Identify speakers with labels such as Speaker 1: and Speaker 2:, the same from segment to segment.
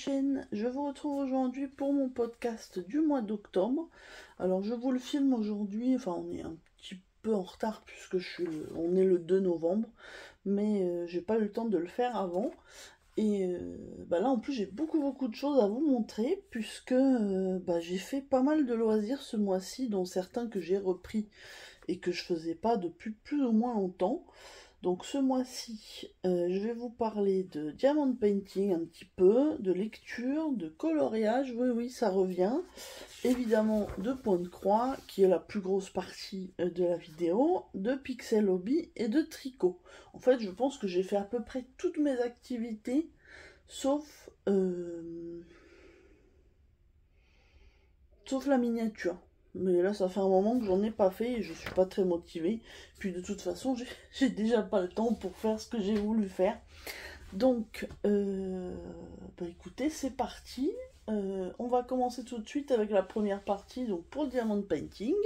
Speaker 1: chaîne, je vous retrouve aujourd'hui pour mon podcast du mois d'octobre. Alors je vous le filme aujourd'hui, enfin on est un petit peu en retard puisque on est le 2 novembre, mais j'ai pas eu le temps de le faire avant. Et là en plus j'ai beaucoup de choses à vous montrer puisque j'ai fait pas mal de loisirs ce mois-ci, dont certains que j'ai repris et que je faisais pas depuis plus ou moins longtemps. Donc ce mois-ci, je vais vous parler de diamond painting un petit peu, de lecture, de coloriage, oui ça revient, évidemment de point de croix, qui est la plus grosse partie de la vidéo, de pixel hobby et de tricot. En fait, je pense que j'ai fait à peu près toutes mes activités, sauf la miniature. Mais là, ça fait un moment que j'en ai pas fait et je suis pas très motivée. Puis de toute façon, j'ai déjà pas le temps pour faire ce que j'ai voulu faire. Donc, écoutez, c'est parti. On va commencer tout de suite avec la première partie, donc pour le diamond painting.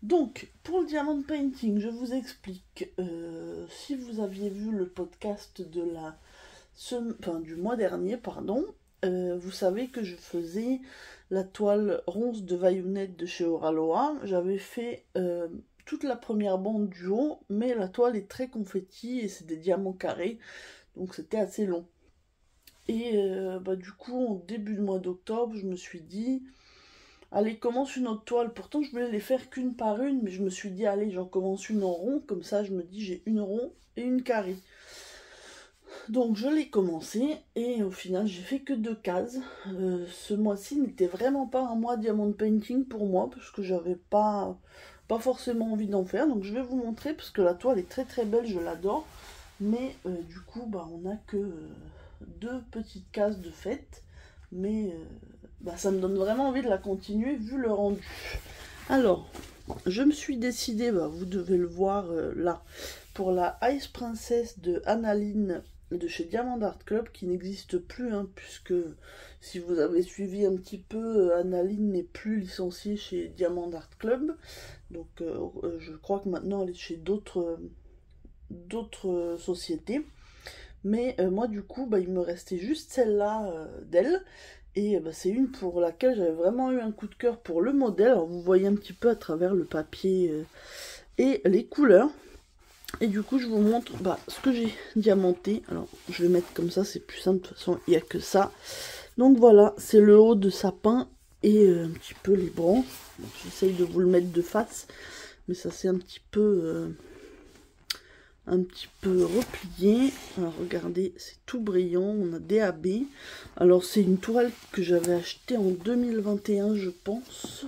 Speaker 1: Donc, pour le diamond painting, je vous explique. Si vous aviez vu le podcast du mois dernier, pardon, vous savez que je faisais la toile ronce de Vaillunette de chez Oraloa. J'avais fait toute la première bande du haut, mais la toile est très confetti et c'est des diamants carrés, donc c'était assez long. Et du coup, au début du mois d'octobre, je me suis dit, allez, commence une autre toile. Pourtant, je voulais les faire qu'une par une, mais je me suis dit, allez, j'en commence une en rond, comme ça, je me dis, j'ai une rond et une carrée. Donc je l'ai commencé et au final j'ai fait que 2 cases. Ce mois-ci n'était vraiment pas un mois diamond painting pour moi parce que j'avais pas forcément envie d'en faire. Donc je vais vous montrer parce que la toile est très belle, je l'adore. Mais du coup on n'a que 2 petites cases de fête. Mais ça me donne vraiment envie de la continuer vu le rendu. Alors je me suis décidée, vous devez le voir là, pour la Ice Princess de Annaline de chez Diamond Art Club, qui n'existe plus, puisque si vous avez suivi un petit peu, Annaline n'est plus licenciée chez Diamond Art Club, donc je crois que maintenant elle est chez d'autres sociétés, mais moi du coup il me restait juste celle-là d'elle, et c'est une pour laquelle j'avais vraiment eu un coup de cœur pour le modèle. Alors vous voyez un petit peu à travers le papier et les couleurs. Et du coup, je vous montre ce que j'ai diamanté. Alors, je vais mettre comme ça, c'est plus simple. De toute façon, il n'y a que ça. Donc voilà, c'est le haut de sapin et un petit peu les branches. J'essaye de vous le mettre de face, mais ça c'est un petit peu replié. Alors regardez, c'est tout brillant. On a DAB. Alors c'est une toile que j'avais achetée en 2021, je pense.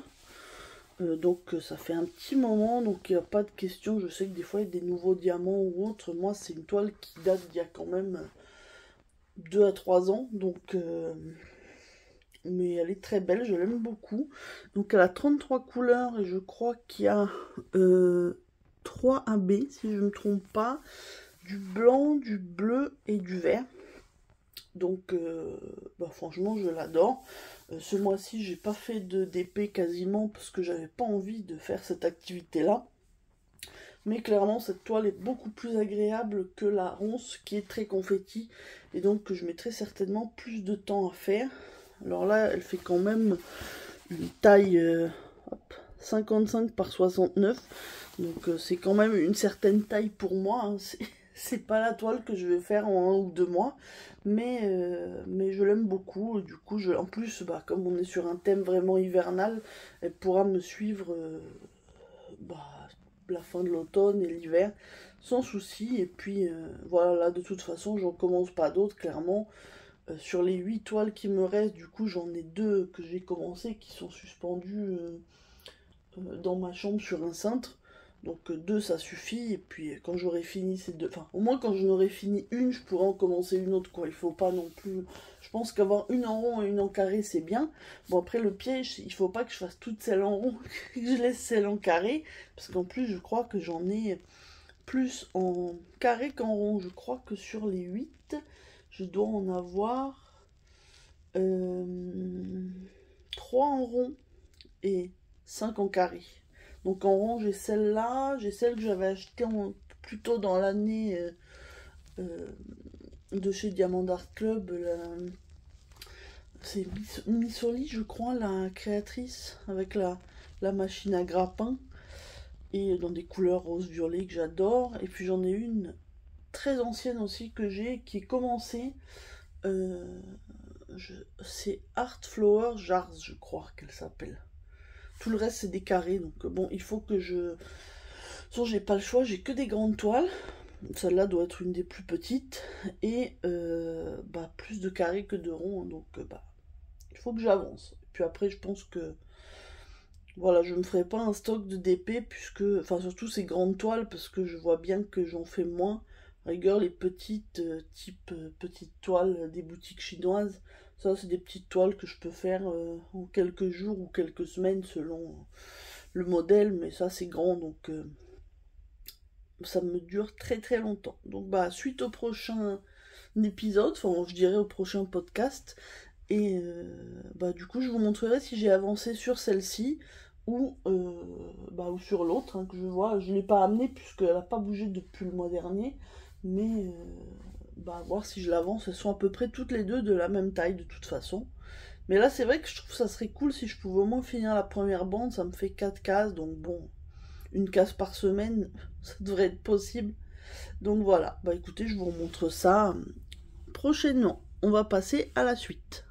Speaker 1: Donc ça fait un petit moment, donc il n'y a pas de question. Je sais que des fois il y a des nouveaux diamants ou autres. Moi c'est une toile qui date d'il y a quand même 2 à 3 ans, donc mais elle est très belle, je l'aime beaucoup. Donc elle a 33 couleurs et je crois qu'il y a 3 AB si je ne me trompe pas, du blanc, du bleu et du vert. Donc franchement je l'adore. Ce mois-ci j'ai pas fait de DP quasiment parce que j'avais pas envie de faire cette activité là, mais clairement cette toile est beaucoup plus agréable que la ronce qui est très confetti et donc je mettrai certainement plus de temps à faire. Alors là elle fait quand même une taille 55 par 69, donc c'est quand même une certaine taille pour moi, c'est pas la toile que je vais faire en 1 ou 2 mois, mais je l'aime beaucoup. Du coup, en plus, comme on est sur un thème vraiment hivernal, elle pourra me suivre la fin de l'automne et l'hiver sans souci. Et puis voilà, là, de toute façon, j'en commence pas d'autres, clairement. Sur les 8 toiles qui me restent, du coup, j'en ai 2 que j'ai commencé qui sont suspendues dans ma chambre sur un cintre. Donc 2 ça suffit, et puis quand j'aurai fini ces 2, enfin au moins quand j'en aurai fini une, je pourrai en commencer une autre quoi. Il faut pas non plus, je pense qu'avoir une en rond et une en carré c'est bien. Bon après le piège, il faut pas que je fasse toutes celles en rond, que je laisse celles en carré, parce qu'en plus je crois que j'en ai plus en carré qu'en rond. Je crois que sur les 8, je dois en avoir 3 en rond et 5 en carré. Donc en rond, j'ai celle-là, j'ai celle que j'avais achetée plus tôt dans l'année de chez Diamond Art Club, c'est Missoli, je crois, la créatrice, avec la machine à grappin. Et dans des couleurs rose-violet que j'adore. Et puis j'en ai une très ancienne aussi que j'ai, qui est commencée. C'est Art Flower Jars, je crois qu'elle s'appelle. Tout le reste c'est des carrés, donc bon, il faut que je... Sinon j'ai pas le choix, j'ai que des grandes toiles. Celle-là doit être une des plus petites. Et plus de carrés que de ronds, donc il faut que j'avance. Et puis après je pense que... Voilà, je ne me ferai pas un stock de DP, puisque... Enfin, surtout ces grandes toiles, parce que je vois bien que j'en fais moins. Rigueur, les petites, petites toiles des boutiques chinoises, ça, c'est des petites toiles que je peux faire en quelques jours ou quelques semaines, selon le modèle. Mais ça, c'est grand, donc ça me dure très très longtemps. Donc, suite au prochain épisode, enfin, je dirais au prochain podcast, et du coup, je vous montrerai si j'ai avancé sur celle-ci, ou sur l'autre que je vois. Je ne l'ai pas amenée puisqu'elle n'a pas bougé depuis le mois dernier, mais voir si je l'avance. Elles sont à peu près toutes les deux de la même taille de toute façon. Mais là c'est vrai que je trouve que ça serait cool si je pouvais au moins finir la première bande. Ça me fait 4 cases, donc bon, une case par semaine, ça devrait être possible. Donc voilà, écoutez, je vous montre ça prochainement. On va passer à la suite.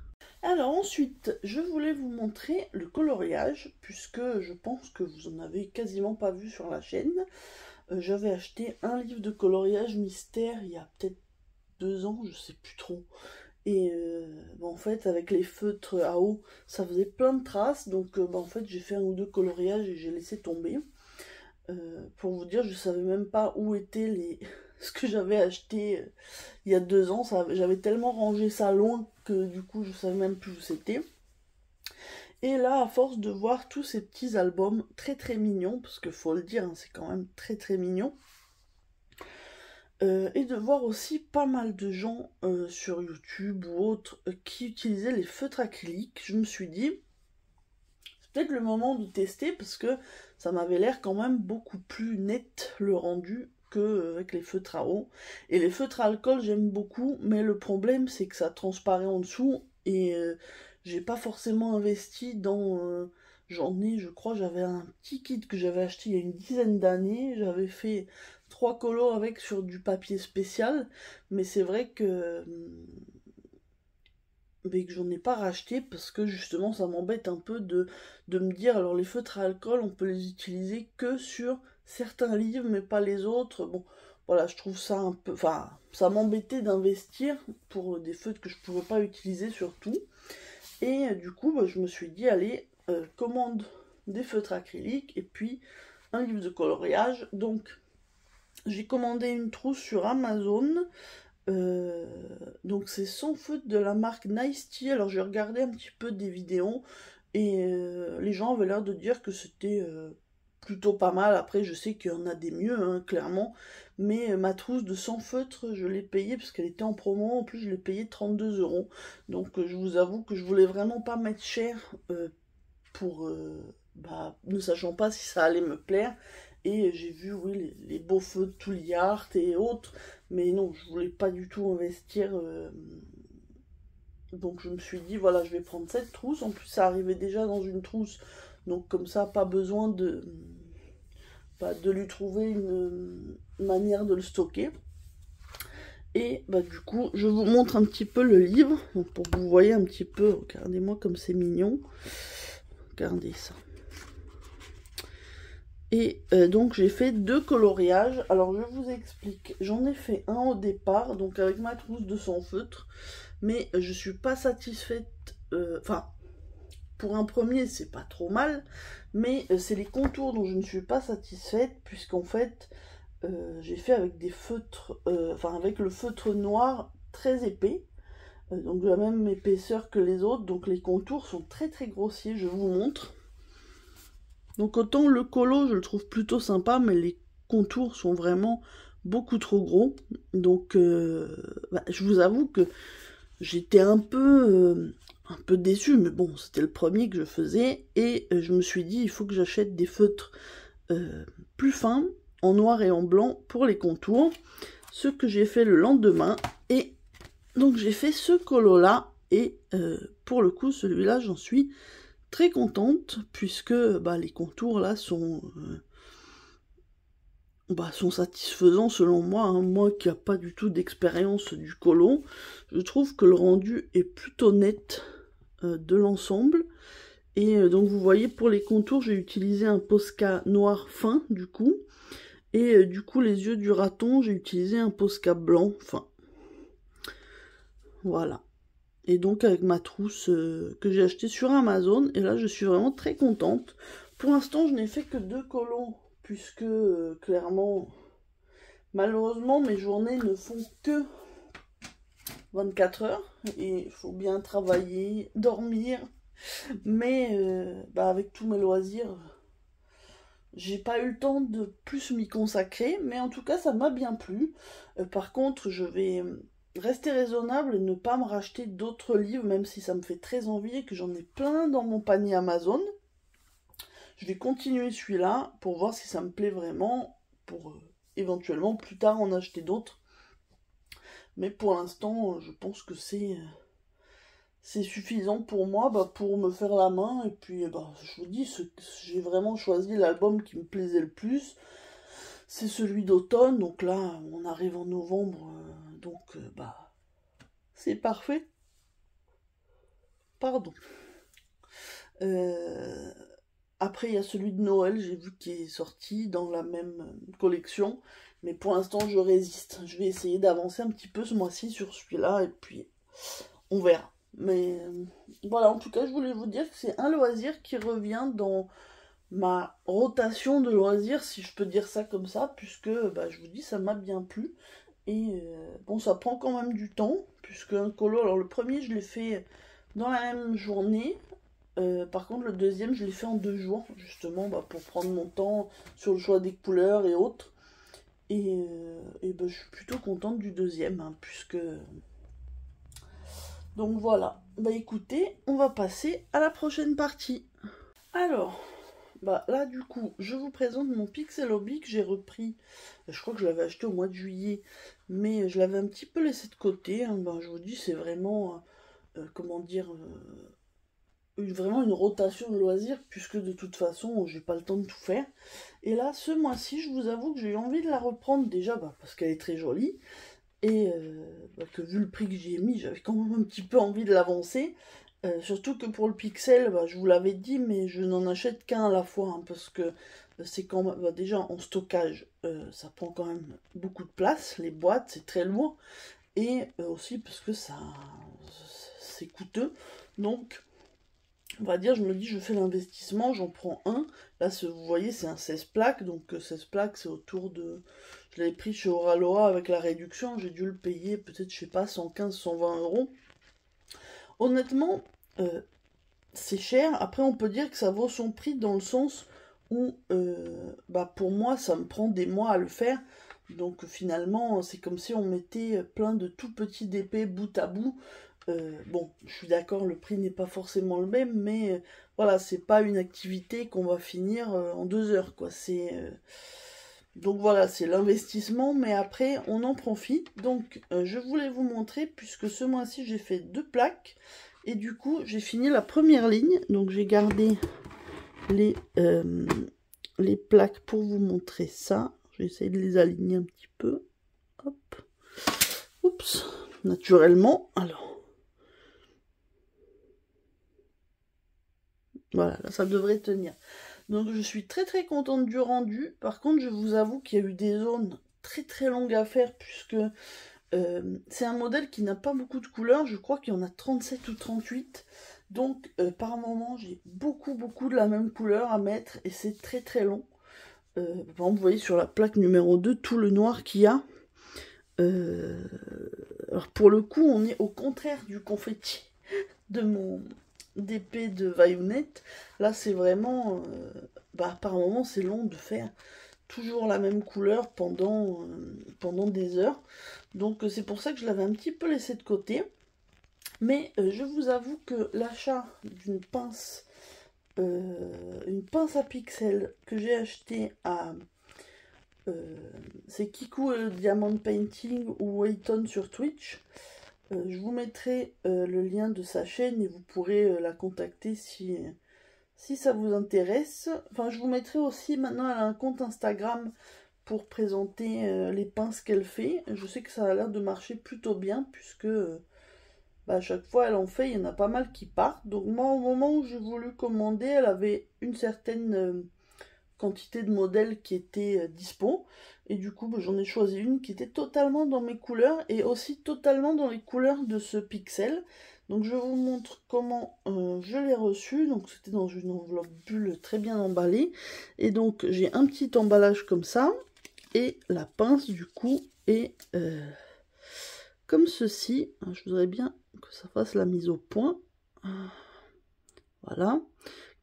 Speaker 1: Alors ensuite, je voulais vous montrer le coloriage, puisque je pense que vous en avez quasiment pas vu sur la chaîne. J'avais acheté un livre de coloriage mystère il y a peut-être 2 ans, je sais plus trop. Et en fait, avec les feutres à eau, ça faisait plein de traces. Donc en fait, j'ai fait 1 ou 2 coloriages et j'ai laissé tomber. Pour vous dire, je savais même pas où étaient ce que j'avais acheté il y a 2 ans. J'avais tellement rangé ça loin que du coup je savais même plus où c'était. Et là, à force de voir tous ces petits albums très très mignons, parce qu'il faut le dire, c'est quand même très très mignon, et de voir aussi pas mal de gens sur YouTube ou autres qui utilisaient les feutres acryliques, je me suis dit, c'est peut-être le moment de tester, parce que ça m'avait l'air quand même beaucoup plus net le rendu qu'avec les feutres à eau. Et les feutres à alcool j'aime beaucoup, mais le problème c'est que ça transparaît en dessous, et j'ai pas forcément investi dans... j'en ai, je crois, j'avais un petit kit que j'avais acheté il y a une dizaine d'années, j'avais fait 3 colos avec sur du papier spécial, mais c'est vrai que j'en ai pas racheté, parce que justement ça m'embête un peu de me dire, alors les feutres à alcool on peut les utiliser que sur certains livres mais pas les autres. Bon voilà, je trouve ça un peu, enfin ça m'embêtait d'investir pour des feutres que je pouvais pas utiliser surtout. Et du coup je me suis dit, allez, commande des feutres acryliques et puis un livre de coloriage. Donc j'ai commandé une trousse sur Amazon. Donc c'est 100 feutres de la marque Nice Tea. Alors j'ai regardé un petit peu des vidéos et les gens avaient l'air de dire que c'était plutôt pas mal. Après je sais qu'il y en a des mieux, clairement, mais ma trousse de 100 feutres je l'ai payée parce qu'elle était en promo. En plus je l'ai payée 32 €. Donc je vous avoue que je voulais vraiment pas mettre cher pour ne sachant pas si ça allait me plaire. Et j'ai vu, oui, les beaux feux de Touliard et autres, mais non, je voulais pas du tout investir. Donc je me suis dit, voilà, je vais prendre cette trousse. En plus, ça arrivait déjà dans une trousse, donc comme ça, pas besoin de lui trouver une manière de le stocker. Et du coup, je vous montre un petit peu le livre, donc pour que vous voyez un petit peu. Regardez-moi comme c'est mignon. Regardez ça. Et donc j'ai fait 2 coloriages. Alors je vous explique, j'en ai fait un au départ, donc avec ma trousse de 100 feutres, mais je suis pas satisfaite, enfin pour un premier c'est pas trop mal, mais c'est les contours dont je ne suis pas satisfaite, puisqu'en fait j'ai fait avec des feutres, avec le feutre noir très épais, donc de la même épaisseur que les autres, donc les contours sont très très grossiers, je vous montre. Donc autant le colo je le trouve plutôt sympa, mais les contours sont vraiment beaucoup trop gros. Donc je vous avoue que j'étais un peu déçue, mais bon, c'était le premier que je faisais. Et je me suis dit, il faut que j'achète des feutres plus fins, en noir et en blanc, pour les contours. Ce que j'ai fait le lendemain. Et donc j'ai fait ce colo là, Et pour le coup, celui-là, j'en suis très contente, puisque les contours là sont satisfaisants selon moi, hein. Moi qui n'ai pas du tout d'expérience du colon, je trouve que le rendu est plutôt net de l'ensemble. Et donc vous voyez, pour les contours, j'ai utilisé un Posca noir fin du coup. Et du coup, les yeux du raton, j'ai utilisé un Posca blanc fin. Voilà. Et donc avec ma trousse que j'ai achetée sur Amazon. Et là, je suis vraiment très contente. Pour l'instant, je n'ai fait que 2 collants, puisque clairement, malheureusement, mes journées ne font que 24 heures. Et il faut bien travailler, dormir. Mais avec tous mes loisirs, j'ai pas eu le temps de plus m'y consacrer. Mais en tout cas, ça m'a bien plu. Par contre, je vais rester raisonnable et ne pas me racheter d'autres livres, même si ça me fait très envie et que j'en ai plein dans mon panier Amazon. Je vais continuer celui-là pour voir si ça me plaît vraiment, pour éventuellement plus tard en acheter d'autres. Mais pour l'instant, je pense que c'est suffisant pour moi, pour me faire la main. Et puis, je vous dis, j'ai vraiment choisi l'album qui me plaisait le plus. C'est celui d'automne, donc là, on arrive en novembre, donc c'est parfait. Pardon. Après, il y a celui de Noël, j'ai vu qu'il est sorti dans la même collection. Mais pour l'instant, je résiste. Je vais essayer d'avancer un petit peu ce mois-ci sur celui-là, et puis on verra. Mais voilà, en tout cas, je voulais vous dire que c'est un loisir qui revient dans ma rotation de loisirs, si je peux dire ça comme ça, puisque, je vous dis, ça m'a bien plu. Et bon, ça prend quand même du temps, puisque un colo, alors le premier, je l'ai fait dans la même journée. Par contre, le deuxième, je l'ai fait en 2 jours, justement, pour prendre mon temps sur le choix des couleurs et autres. Et je suis plutôt contente du deuxième, hein, puisque... Donc voilà. Écoutez, on va passer à la prochaine partie. Alors, là, du coup, je vous présente mon Pixel Hobby que j'ai repris. Je crois que je l'avais acheté au mois de juillet, mais je l'avais un petit peu laissé de côté, hein. Je vous dis, c'est vraiment... comment dire... vraiment une rotation de loisirs, puisque de toute façon j'ai pas le temps de tout faire. Et là, ce mois-ci, je vous avoue que j'ai eu envie de la reprendre, déjà parce qu'elle est très jolie, et que vu le prix que j'y ai mis, j'avais quand même un petit peu envie de l'avancer. Surtout que pour le Pixel, je vous l'avais dit, mais je n'en achète qu'un à la fois, hein, parce que c'est quand même, déjà en stockage, ça prend quand même beaucoup de place, les boîtes, c'est très lourd, et aussi parce que c'est coûteux. Donc on va dire, je me dis, je fais l'investissement, j'en prends un. Là, vous voyez, c'est un 16 plaques, donc 16 plaques, c'est autour de... Je l'avais pris chez Oraloa avec la réduction, j'ai dû le payer peut-être, je sais pas, 115, 120 euros. Honnêtement, c'est cher. Après, on peut dire que ça vaut son prix dans le sens où, pour moi, ça me prend des mois à le faire. Donc finalement, c'est comme si on mettait plein de tout petits DP bout à bout. Bon, je suis d'accord, le prix n'est pas forcément le même, mais voilà, c'est pas une activité qu'on va finir en 2 heures, quoi. Donc voilà, c'est l'investissement, mais après, on en profite. Donc, je voulais vous montrer, puisque ce mois-ci, j'ai fait 2 plaques, et du coup, j'ai fini la première ligne. Donc, j'ai gardé les plaques pour vous montrer ça. Je vais essayer de les aligner un petit peu. Hop. Oups. Naturellement. Alors. Voilà, là, ça devrait tenir. Donc, je suis très très contente du rendu. Par contre, je vous avoue qu'il y a eu des zones très très longues à faire, puisque c'est un modèle qui n'a pas beaucoup de couleurs. Je crois qu'il y en a 37 ou 38. Donc, par moment, j'ai beaucoup de la même couleur à mettre, et c'est très très long. Par exemple, vous voyez sur la plaque numéro 2, tout le noir qu'il y a. Alors, pour le coup, on est au contraire du confetti de mon d'épée de Vaillonnette. Là, c'est vraiment... par moment, c'est long de faire toujours la même couleur pendant des heures. Donc, c'est pour ça que je l'avais un petit peu laissé de côté. Mais je vous avoue que l'achat d'une pince, une pince à pixels que j'ai acheté à... c'est Kiku et le Diamond Painting ou Wayton sur Twitch. Je vous mettrai le lien de sa chaîne et vous pourrez la contacter si ça vous intéresse. Enfin, je vous mettrai aussi, maintenant elle a un compte Instagram pour présenter les pinces qu'elle fait. Je sais que ça a l'air de marcher plutôt bien puisque à chaque fois elle en fait, il y en a pas mal qui partent. Donc moi, au moment où j'ai voulu commander, elle avait une certaine quantité de modèles qui étaient dispo. Et du coup, j'en ai choisi une qui était totalement dans mes couleurs et aussi totalement dans les couleurs de ce pixel. Donc je vous montre comment je l'ai reçu. Donc c'était dans une enveloppe bulle très bien emballée. Et donc j'ai un petit emballage comme ça. Et la pince du coup est comme ceci. Je voudrais bien que ça fasse la mise au point. Voilà.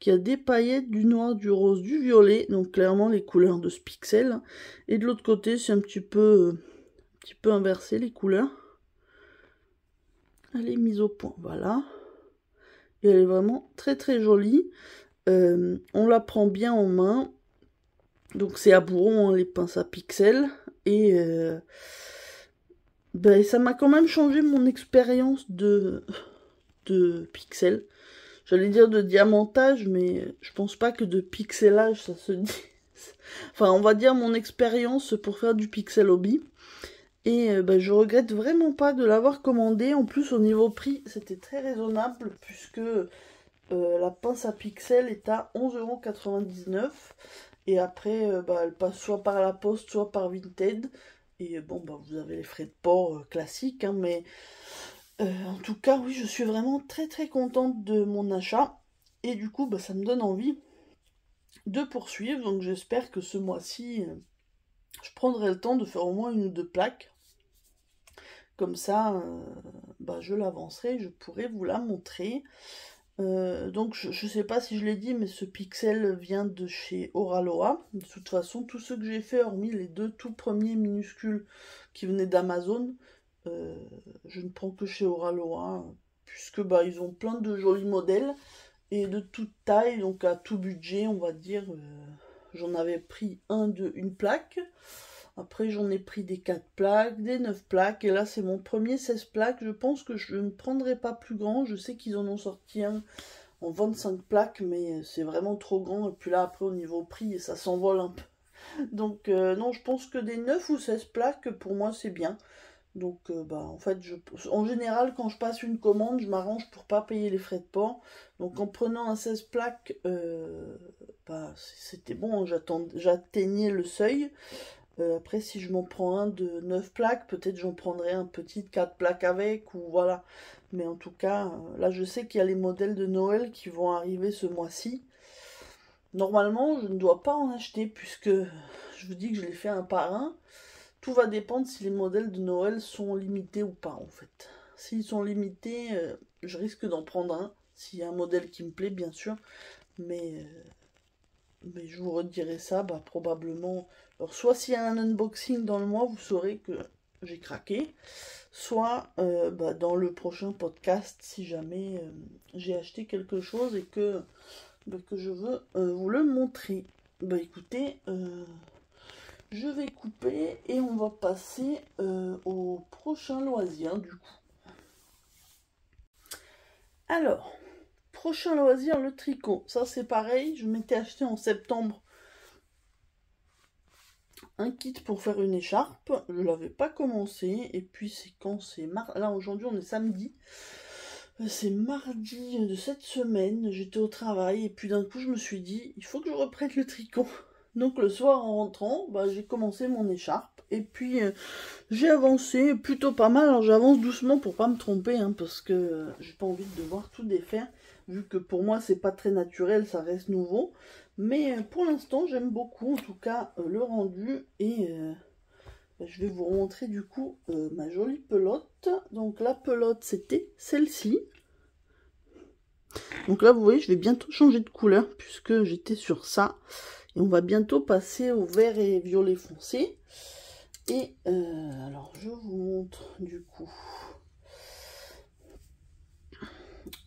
Speaker 1: Qui a des paillettes, du noir, du rose, du violet. Donc clairement les couleurs de ce pixel. Et de l'autre côté c'est un petit peu inversé les couleurs. Elle est mise au point. Voilà. Et elle est vraiment très très jolie. On la prend bien en main. Donc c'est à bourron hein, les pinces à pixels. Et ça m'a quand même changé mon expérience de pixels. J'allais dire de diamantage, mais je pense pas que de pixelage ça se dit. Enfin, on va dire mon expérience pour faire du pixel hobby. Et je regrette vraiment pas de l'avoir commandé. En plus, au niveau prix, c'était très raisonnable puisque la pince à pixels est à 11,99 €. Et après, elle passe soit par la poste, soit par Vinted. Et bon, vous avez les frais de port classiques, hein, mais en tout cas, oui, je suis vraiment très très contente de mon achat. Et du coup, ça me donne envie de poursuivre. Donc j'espère que ce mois-ci, je prendrai le temps de faire au moins 1 ou 2 plaques. Comme ça, je l'avancerai, je pourrai vous la montrer. Donc je ne sais pas si je l'ai dit, mais ce pixel vient de chez Oraloa. De toute façon, tous ceux que j'ai fait, hormis les 2 tout premiers minuscules qui venaient d'Amazon, je ne prends que chez Oraloa, puisque ils ont plein de jolis modèles et de toute taille, donc à tout budget, on va dire. J'en avais pris une plaque. Après, j'en ai pris des 4 plaques, des 9 plaques. Et là, c'est mon premier 16 plaques. Je pense que je ne prendrai pas plus grand. Je sais qu'ils en ont sorti un en 25 plaques, mais c'est vraiment trop grand. Et puis là, après, au niveau prix, ça s'envole un peu. Donc, non, je pense que des 9 ou 16 plaques, pour moi, c'est bien. Donc, en fait, en général, quand je passe une commande, je m'arrange pour pas payer les frais de port. Donc, en prenant un 16 plaques, c'était bon, j'atteignais le seuil. Après, si je m'en prends un de 9 plaques, peut-être j'en prendrai un petit de 4 plaques avec, ou voilà. Mais en tout cas, là, je sais qu'il y a les modèles de Noël qui vont arriver ce mois-ci. Normalement, je ne dois pas en acheter, puisque je vous dis que je les fais un par un. Tout va dépendre si les modèles de Noël sont limités ou pas, en fait. S'ils sont limités, je risque d'en prendre un, s'il y a un modèle qui me plaît, bien sûr. Mais je vous redirai ça, probablement. Alors, soit s'il y a un unboxing dans le mois, vous saurez que j'ai craqué. Soit dans le prochain podcast, si jamais j'ai acheté quelque chose et que je veux vous le montrer. Écoutez, je vais couper et on va passer au prochain loisir du coup. Alors, prochain loisir, le tricot. Ça c'est pareil, je m'étais acheté en septembre un kit pour faire une écharpe. Je ne l'avais pas commencé. Et puis c'est quand c'est là aujourd'hui on est samedi. C'est mardi de cette semaine. J'étais au travail et puis d'un coup je me suis dit il faut que je reprenne le tricot. Donc le soir en rentrant, j'ai commencé mon écharpe. Et puis j'ai avancé plutôt pas mal. Alors j'avance doucement pour pas me tromper, hein, parce que j'ai pas envie de devoir tout défaire. Vu que pour moi c'est pas très naturel, ça reste nouveau. Mais pour l'instant j'aime beaucoup en tout cas le rendu. Et je vais vous montrer du coup ma jolie pelote. Donc la pelote c'était celle-ci. Donc là vous voyez je vais bientôt changer de couleur puisque j'étais sur ça. Et on va bientôt passer au vert et violet foncé. Et alors je vous montre du coup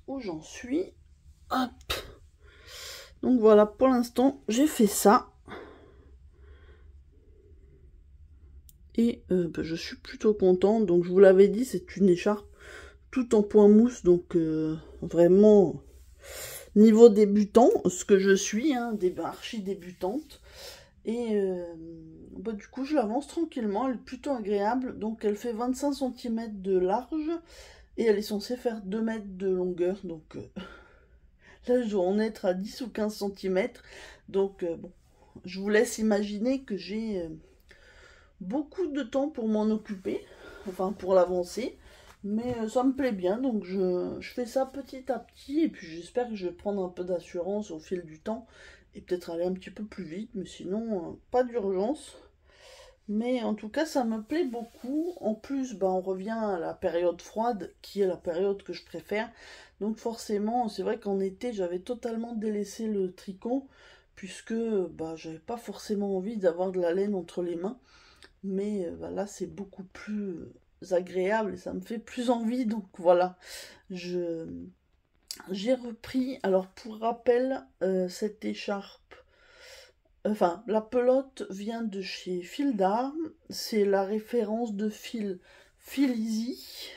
Speaker 1: où j'en suis. Hop. Donc voilà, pour l'instant j'ai fait ça. Et je suis plutôt contente. Donc je vous l'avais dit, c'est une écharpe tout en point mousse, donc vraiment niveau débutant, ce que je suis, hein, archi débutante. Et bah, du coup, je l'avance tranquillement, elle est plutôt agréable. Donc, elle fait 25 cm de large et elle est censée faire 2 mètres de longueur. Donc, là, je dois en être à 10 ou 15 cm. Donc, bon, je vous laisse imaginer que j'ai beaucoup de temps pour m'en occuper, enfin, pour l'avancer. Mais ça me plaît bien, donc je fais ça petit à petit. Et puis, j'espère que je vais prendre un peu d'assurance au fil du temps et peut-être aller un petit peu plus vite, mais sinon, pas d'urgence. Mais en tout cas, ça me plaît beaucoup. En plus, bah, on revient à la période froide, qui est la période que je préfère. Donc forcément, c'est vrai qu'en été, j'avais totalement délaissé le tricot, puisque bah, j'avais pas forcément envie d'avoir de la laine entre les mains. Mais bah, là, c'est beaucoup plus agréable et ça me fait plus envie. Donc voilà, je j'ai repris. Alors pour rappel, cette écharpe. Enfin, la pelote vient de chez Fil d'Armes, c'est la référence de Fil Easy,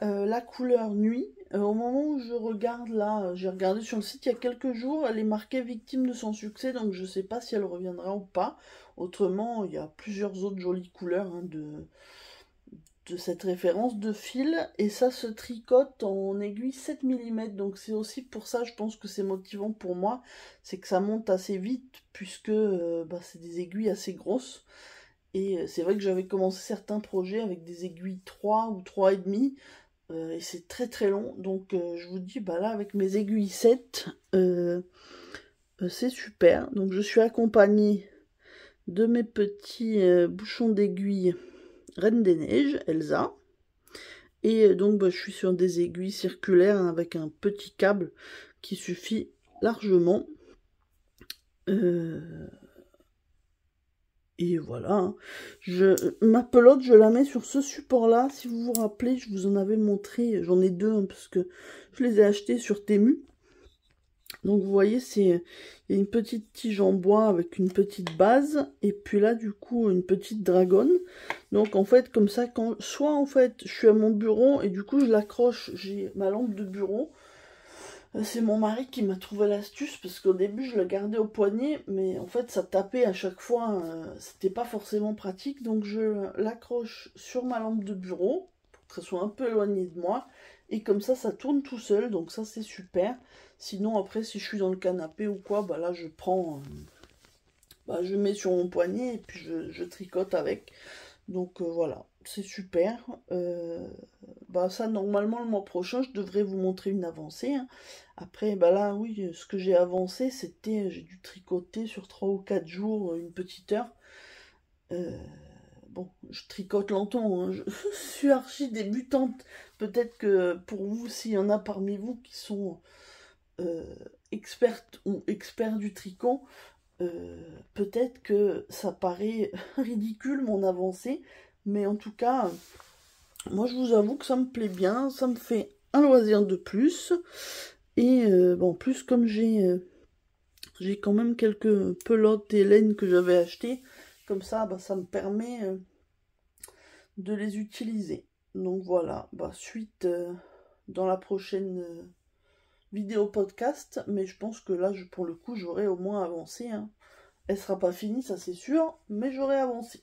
Speaker 1: la couleur nuit. Au moment où je regarde là, j'ai regardé sur le site il y a quelques jours, elle est marquée victime de son succès, donc je ne sais pas si elle reviendra ou pas. Autrement, il y a plusieurs autres jolies couleurs hein, de cette référence de fil, et ça se tricote en aiguille 7 mm, donc c'est aussi pour ça je pense que c'est motivant pour moi, c'est que ça monte assez vite, puisque bah, c'est des aiguilles assez grosses, et c'est vrai que j'avais commencé certains projets avec des aiguilles 3 ou 3,5, et c'est très très long, donc je vous dis, bah là avec mes aiguilles 7, c'est super, donc je suis accompagnée de mes petits bouchons d'aiguille Reine des Neiges, Elsa. Et donc bah, je suis sur des aiguilles circulaires hein, avec un petit câble qui suffit largement. Et voilà. Hein. Ma pelote, je la mets sur ce support-là. Si vous vous rappelez, je vous en avais montré. J'en ai deux hein, parce que je les ai achetés sur Temu. Donc vous voyez, il y a une petite tige en bois avec une petite base, et puis là du coup une petite dragonne. Donc en fait comme ça, soit en fait je suis à mon bureau et du coup je l'accroche, j'ai ma lampe de bureau. C'est mon mari qui m'a trouvé l'astuce parce qu'au début je la gardais au poignet, mais en fait ça tapait à chaque fois, c'était pas forcément pratique, donc je l'accroche sur ma lampe de bureau pour que ça soit un peu éloigné de moi, et comme ça tourne tout seul, donc ça c'est super. Sinon après si je suis dans le canapé ou quoi, bah là je prends, bah, je mets sur mon poignet et puis je tricote avec. Donc voilà, c'est super. Bah ça normalement le mois prochain je devrais vous montrer une avancée. Hein. Après bah là oui, ce que j'ai avancé c'était, j'ai dû tricoter sur 3 ou 4 jours, une petite heure. Bon, je tricote lentement, hein. Je suis archi débutante. Peut-être que pour vous, s'il y en a parmi vous qui sont expertes ou experts du tricot, peut-être que ça paraît ridicule mon avancée, mais en tout cas, moi je vous avoue que ça me plaît bien, ça me fait un loisir de plus, et bon, en plus comme j'ai quand même quelques pelotes et laines que j'avais achetées, comme ça, bah, ça me permet de les utiliser. Donc voilà, bah, suite dans la prochaine vidéo podcast, mais je pense que là, pour le coup, j'aurai au moins avancé. Hein. Elle sera pas finie, ça c'est sûr, mais j'aurai avancé.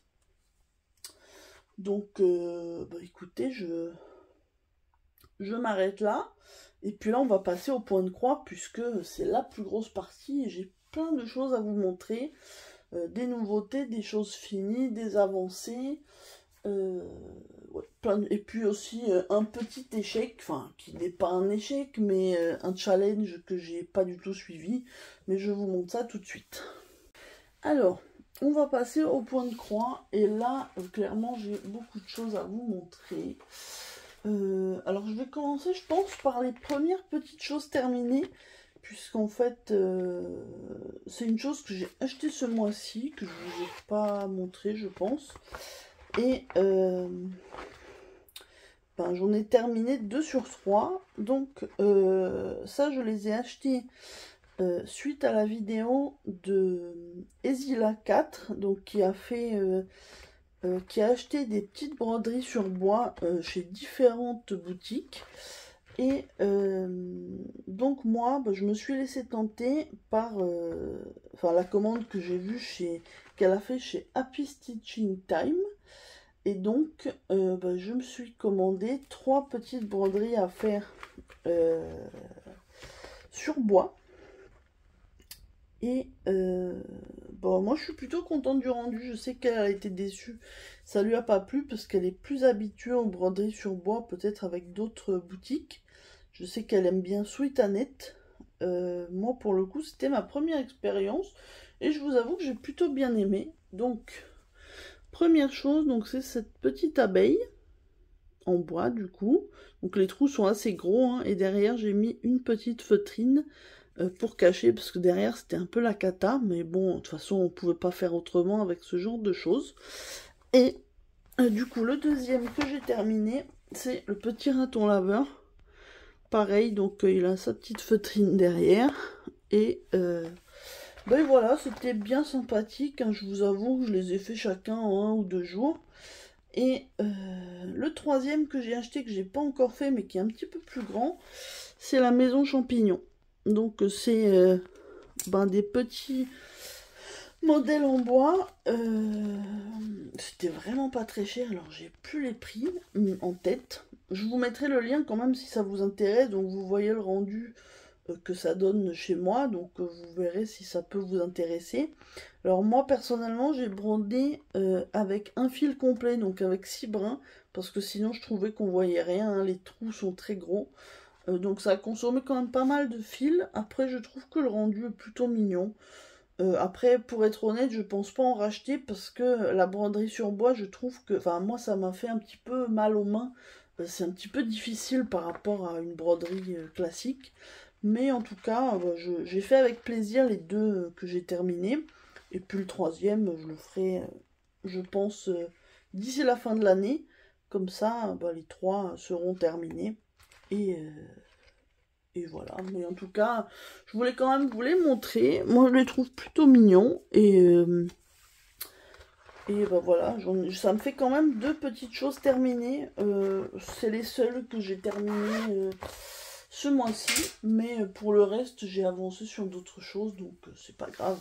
Speaker 1: Donc, bah, écoutez, je m'arrête là. Et puis là, on va passer au point de croix, puisque c'est la plus grosse partie. Et j'ai plein de choses à vous montrer. Des nouveautés, des choses finies, des avancées. Ouais, et puis aussi un petit échec, enfin qui n'est pas un échec, mais un challenge que j'ai pas du tout suivi. Mais je vous montre ça tout de suite. Alors, on va passer au point de croix. Et là, clairement, j'ai beaucoup de choses à vous montrer. Alors, je vais commencer, je pense, par les premières petites choses terminées. Puisqu'en fait, c'est une chose que j'ai achetée ce mois-ci, que je ne vous ai pas montré, je pense. Et ben, j'en ai terminé 2 sur 3. Donc, ça, je les ai achetés suite à la vidéo de Ezila 4, donc qui a fait qui a acheté des petites broderies sur bois chez différentes boutiques. Et donc moi, bah, je me suis laissé tenter par la commande que j'ai vue qu'elle a fait chez Happy Stitching Time. Et donc, bah, je me suis commandé 3 petites broderies à faire sur bois. Et bon, moi je suis plutôt contente du rendu. Je sais qu'elle a été déçue. Ça lui a pas plu parce qu'elle est plus habituée aux broderies sur bois, peut-être avec d'autres boutiques. Je sais qu'elle aime bien Sweet Annette. Moi pour le coup c'était ma première expérience. Et je vous avoue que j'ai plutôt bien aimé. Donc, première chose, donc c'est cette petite abeille en bois du coup. Donc les trous sont assez gros hein, et derrière j'ai mis une petite feutrine pour cacher parce que derrière c'était un peu la cata, mais bon de toute façon on pouvait pas faire autrement avec ce genre de choses. Et du coup le deuxième que j'ai terminé c'est le petit raton laveur. Pareil, donc il a sa petite feutrine derrière et ben voilà, c'était bien sympathique hein, je vous avoue que je les ai fait chacun en 1 ou 2 jours. Et le troisième que j'ai acheté, que j'ai pas encore fait, mais qui est un petit peu plus grand, c'est la maison champignon. Donc c'est des petits modèles en bois. C'était vraiment pas très cher, alors j'ai plus les prix en tête. Je vous mettrai le lien quand même si ça vous intéresse, donc vous voyez le rendu que ça donne chez moi, donc vous verrez si ça peut vous intéresser. Alors moi personnellement j'ai brodé avec un fil complet, donc avec 6 brins, parce que sinon je trouvais qu'on voyait rien, hein, les trous sont très gros, donc ça a consommé quand même pas mal de fil. Après je trouve que le rendu est plutôt mignon. Après pour être honnête je pense pas en racheter, parce que la broderie sur bois je trouve que, enfin moi ça m'a fait un petit peu mal aux mains, c'est un petit peu difficile par rapport à une broderie classique. Mais en tout cas, j'ai fait avec plaisir les 2 que j'ai terminés. Et puis le troisième, je le ferai, je pense, d'ici la fin de l'année. Comme ça, les 3 seront terminés. Et, et voilà. Mais en tout cas, je voulais quand même vous les montrer. Moi, je les trouve plutôt mignons. Et voilà, ça me fait quand même 2 petites choses terminées. C'est les seules que j'ai terminées ce mois-ci, mais pour le reste j'ai avancé sur d'autres choses, donc c'est pas grave.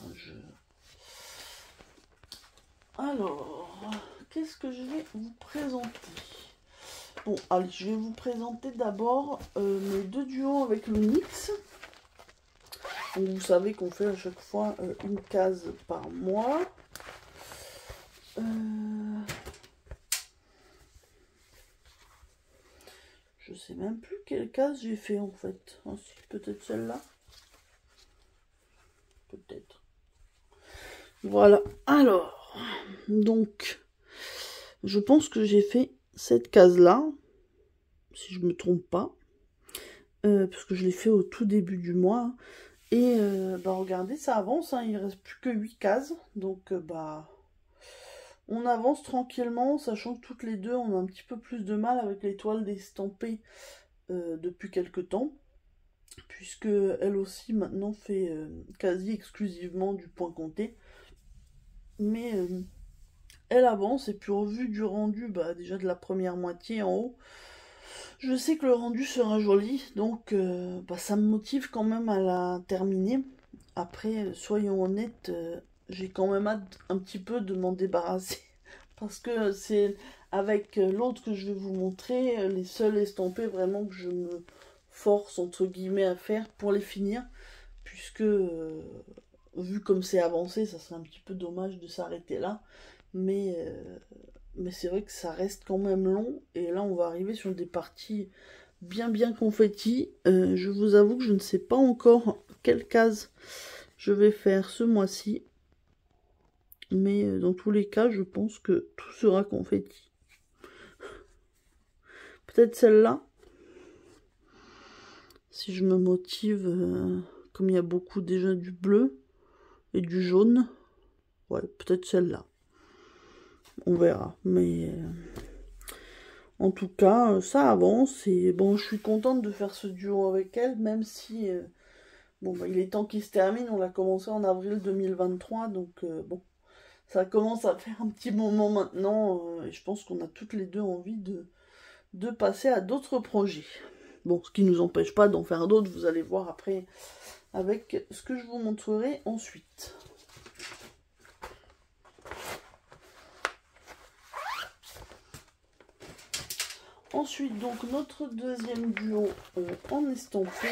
Speaker 1: Alors, qu'est-ce que je vais vous présenter? Bon, allez, je vais vous présenter d'abord mes 2 duos avec le NYX. Donc vous savez qu'on fait à chaque fois une case par mois. Je sais même plus quelle case j'ai fait en fait. Ah, si, peut-être celle-là. Peut-être. Voilà. Alors, donc, je pense que j'ai fait cette case-là, si je me trompe pas, parce que je l'ai fait au tout début du mois. Et regardez, ça avance, hein, il reste plus que 8 cases, donc on avance tranquillement, sachant que toutes les 2 on a un petit peu plus de mal avec les toiles d'estampées depuis quelques temps, puisque elle aussi maintenant fait quasi exclusivement du point compté. Mais elle avance, et puis au vu du rendu, déjà de la première moitié en haut, je sais que le rendu sera joli, donc ça me motive quand même à la terminer. Après, soyons honnêtes, j'ai quand même hâte un petit peu de m'en débarrasser, parce que c'est avec l'autre que je vais vous montrer, les seuls estampés vraiment que je me force entre guillemets à faire pour les finir, puisque vu comme c'est avancé, ça serait un petit peu dommage de s'arrêter là. Mais c'est vrai que ça reste quand même long. Et là, on va arriver sur des parties bien confetti. Je vous avoue que je ne sais pas encore quelle case je vais faire ce mois-ci. Mais dans tous les cas, je pense que tout sera confetti. Peut-être celle-là. Si je me motive, comme il y a beaucoup déjà du bleu et du jaune. Ouais, peut-être celle-là. On verra. Mais en tout cas, ça avance. Et bon, je suis contente de faire ce duo avec elle, même si il est temps qu'il se termine. On l'a commencé en avril 2023, donc bon, ça commence à faire un petit moment maintenant, et je pense qu'on a toutes les deux envie de passer à d'autres projets. Bon, ce qui ne nous empêche pas d'en faire d'autres, vous allez voir après avec ce que je vous montrerai ensuite. Ensuite, donc, notre deuxième duo en estampé.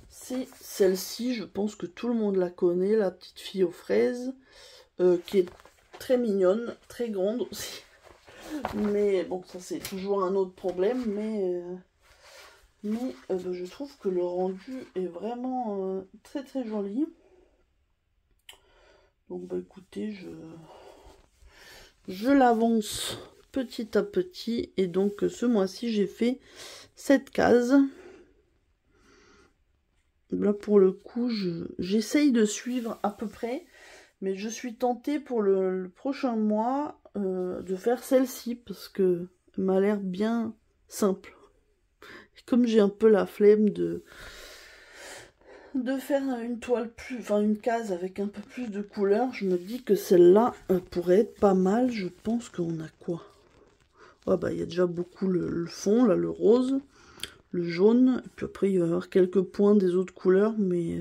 Speaker 1: C'est celle-ci, je pense que tout le monde la connaît, la petite fille aux fraises, qui est très mignonne, très grande aussi. Mais bon, ça c'est toujours un autre problème, mais je trouve que le rendu est vraiment très très joli. Donc bah écoutez, je l'avance petit à petit, et donc ce mois-ci j'ai fait 7 cases. Là pour le coup j'essaye de suivre à peu près, mais je suis tentée pour le prochain mois de faire celle-ci parce que elle m'a l'air bien simple. Et comme j'ai un peu la flemme de faire une toile plus, enfin une case avec un peu plus de couleurs, je me dis que celle-là pourrait être pas mal. Je pense qu'on a quoi? Ah bah il y a déjà beaucoup le fond là, le rose, le jaune, et puis après il va y avoir quelques points des autres couleurs, mais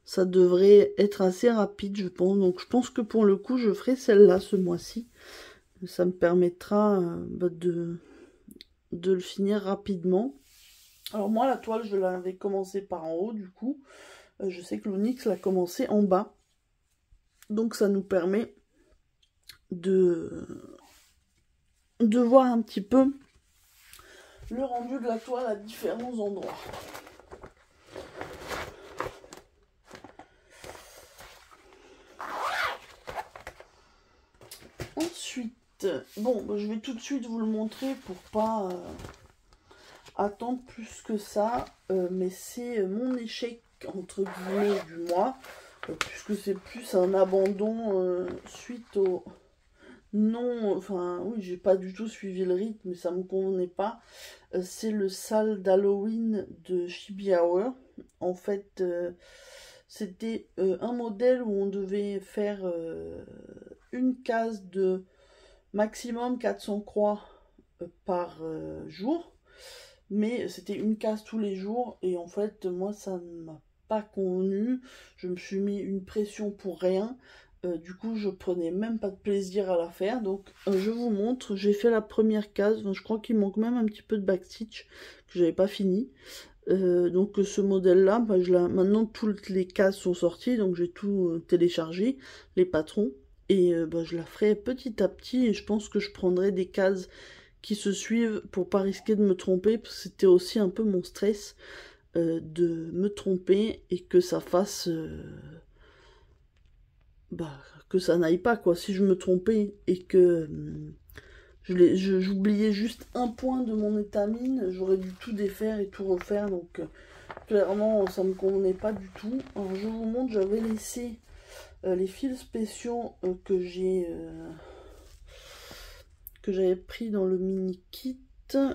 Speaker 1: ça devrait être assez rapide je pense. Donc je pense que pour le coup je ferai celle-là ce mois-ci. Ça me permettra de le finir rapidement. Alors moi la toile je l'avais commencé par en haut, du coup je sais que l'Onyx l'a commencé en bas, donc ça nous permet de voir un petit peu le rendu de la toile à différents endroits. Ensuite, bon, je vais tout de suite vous le montrer pour pas attendre plus que ça, mais c'est mon échec entre guillemets du mois, puisque c'est plus un abandon suite au non, enfin oui, j'ai pas du tout suivi le rythme, mais ça me convenait pas. C'est le sale d'Halloween de Chibi Hour. En fait, c'était un modèle où on devait faire une case de maximum 400 croix par jour, mais c'était une case tous les jours, et en fait moi ça ne m'a pas convenu. Je me suis mis une pression pour rien. Du coup je prenais même pas de plaisir à la faire. Donc je vous montre, j'ai fait la première case. Enfin, je crois qu'il manque même un petit peu de backstitch que j'avais pas fini. Donc ce modèle là, maintenant toutes les cases sont sorties, donc j'ai tout téléchargé, les patrons, et je la ferai petit à petit, et je pense que je prendrai des cases qui se suivent pour pas risquer de me tromper, parce que c'était aussi un peu mon stress de me tromper et que ça fasse que ça n'aille pas quoi. Si je me trompais et que j'oubliais juste un point de mon étamine, j'aurais dû tout défaire et tout refaire, donc clairement ça me convenait pas du tout. Alors je vous montre, j'avais laissé les fils spéciaux que j'avais pris dans le mini kit,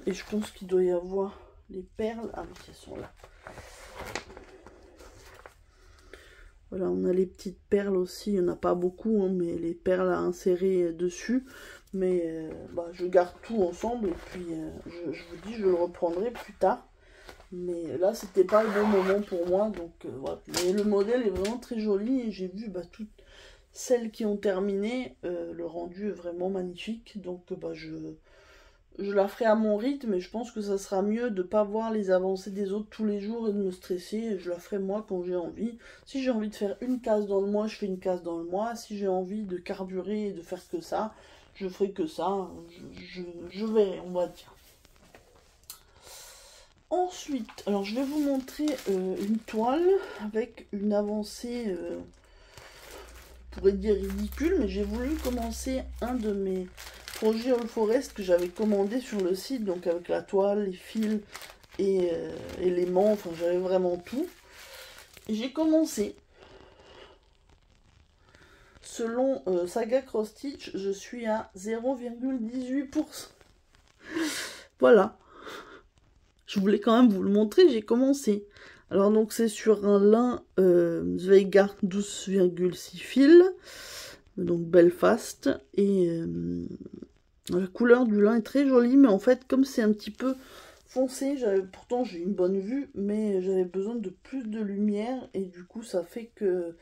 Speaker 1: et je pense qu'il doit y avoir les perles. Ah oui, elles sont là. Voilà, on a les petites perles aussi, il n'y en a pas beaucoup, hein, mais les perles à insérer dessus. Mais je garde tout ensemble, et puis je vous dis, je le reprendrai plus tard. Mais là, c'était pas le bon moment pour moi, donc voilà. Mais le modèle est vraiment très joli, et j'ai vu toutes celles qui ont terminé, le rendu est vraiment magnifique. Donc je la ferai à mon rythme, et je pense que ça sera mieux de ne pas voir les avancées des autres tous les jours et de me stresser. Et je la ferai moi quand j'ai envie. Si j'ai envie de faire une case dans le mois, je fais une case dans le mois. Si j'ai envie de carburer et de faire que ça, je ferai que ça. Je verrai, on va dire. Ensuite, alors je vais vous montrer une toile avec une avancée, on pourrait dire ridicule, mais j'ai voulu commencer un de mes projet All Forest que j'avais commandé sur le site, donc avec la toile, les fils et éléments, enfin j'avais vraiment tout. J'ai commencé. Selon Saga Cross Stitch, je suis à 0,18%. Voilà. Je voulais quand même vous le montrer, j'ai commencé. Alors donc c'est sur un lin Zweigart 12,6 fils, donc Belfast, et la couleur du lin est très jolie, mais en fait comme c'est un petit peu foncé, pourtant j'ai une bonne vue, mais j'avais besoin de plus de lumière, et du coup ça fait que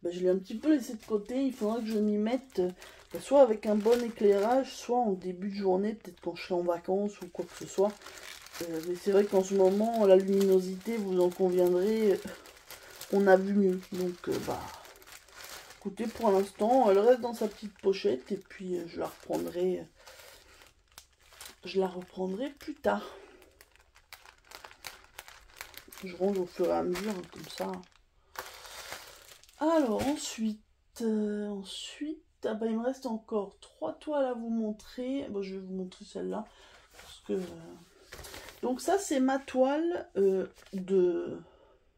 Speaker 1: je l'ai un petit peu laissé de côté. Il faudra que je m'y mette soit avec un bon éclairage, soit en début de journée, peut-être quand je serai en vacances ou quoi que ce soit. Mais c'est vrai qu'en ce moment, la luminosité, vous en conviendrez, on a vu mieux. Donc, écoutez, pour l'instant, elle reste dans sa petite pochette et puis je la reprendrai plus tard. Je range au fur et à mesure, comme ça. Alors, ensuite, ah bah, il me reste encore 3 toiles à vous montrer. Bon, je vais vous montrer celle-là. Parce que... Donc ça, c'est ma toile de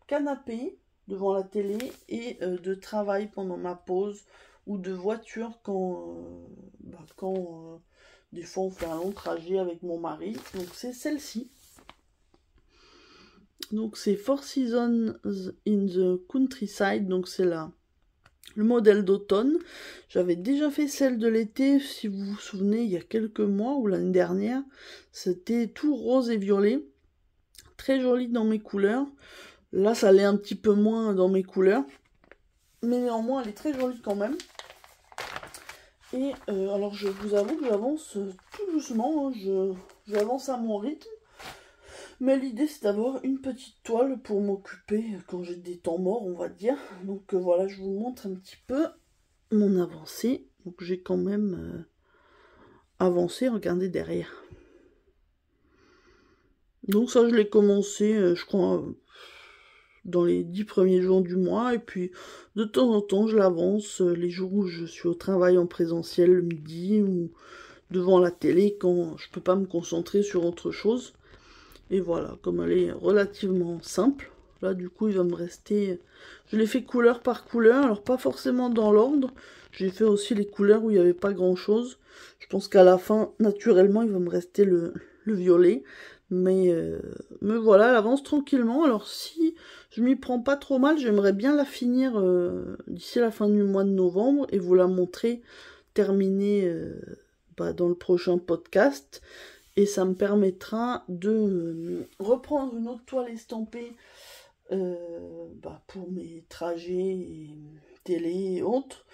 Speaker 1: canapé devant la télé et de travail pendant ma pause ou de voiture quand des fois on fait un long trajet avec mon mari. Donc c'est celle-ci. Donc c'est Four Seasons in the Countryside. Donc c'est le modèle d'automne. J'avais déjà fait celle de l'été, si vous vous souvenez, il y a quelques mois ou l'année dernière. C'était tout rose et violet. Très joli dans mes couleurs. Là, ça l'est un petit peu moins dans mes couleurs. Mais néanmoins, elle est très jolie quand même. Et alors, je vous avoue que j'avance tout doucement. Hein. J'avance à mon rythme. Mais l'idée, c'est d'avoir une petite toile pour m'occuper quand j'ai des temps morts, on va dire. Donc voilà, je vous montre un petit peu mon avancée. Donc j'ai quand même avancé, regardez derrière. Donc ça, je l'ai commencé, je crois, dans les 10 premiers jours du mois. Et puis, de temps en temps, je l'avance les jours où je suis au travail en présentiel, le midi, ou devant la télé, quand je peux pas me concentrer sur autre chose. Et voilà, comme elle est relativement simple, là du coup il va me rester... Je l'ai fait couleur par couleur, alors pas forcément dans l'ordre. J'ai fait aussi les couleurs où il n'y avait pas grand chose. Je pense qu'à la fin, naturellement, il va me rester le violet. Mais voilà, elle avance tranquillement. Alors si je m'y prends pas trop mal, j'aimerais bien la finir d'ici la fin du mois de novembre et vous la montrer terminée dans le prochain podcast. Et ça me permettra de reprendre une autre toile estampée pour mes trajets et télé et autres.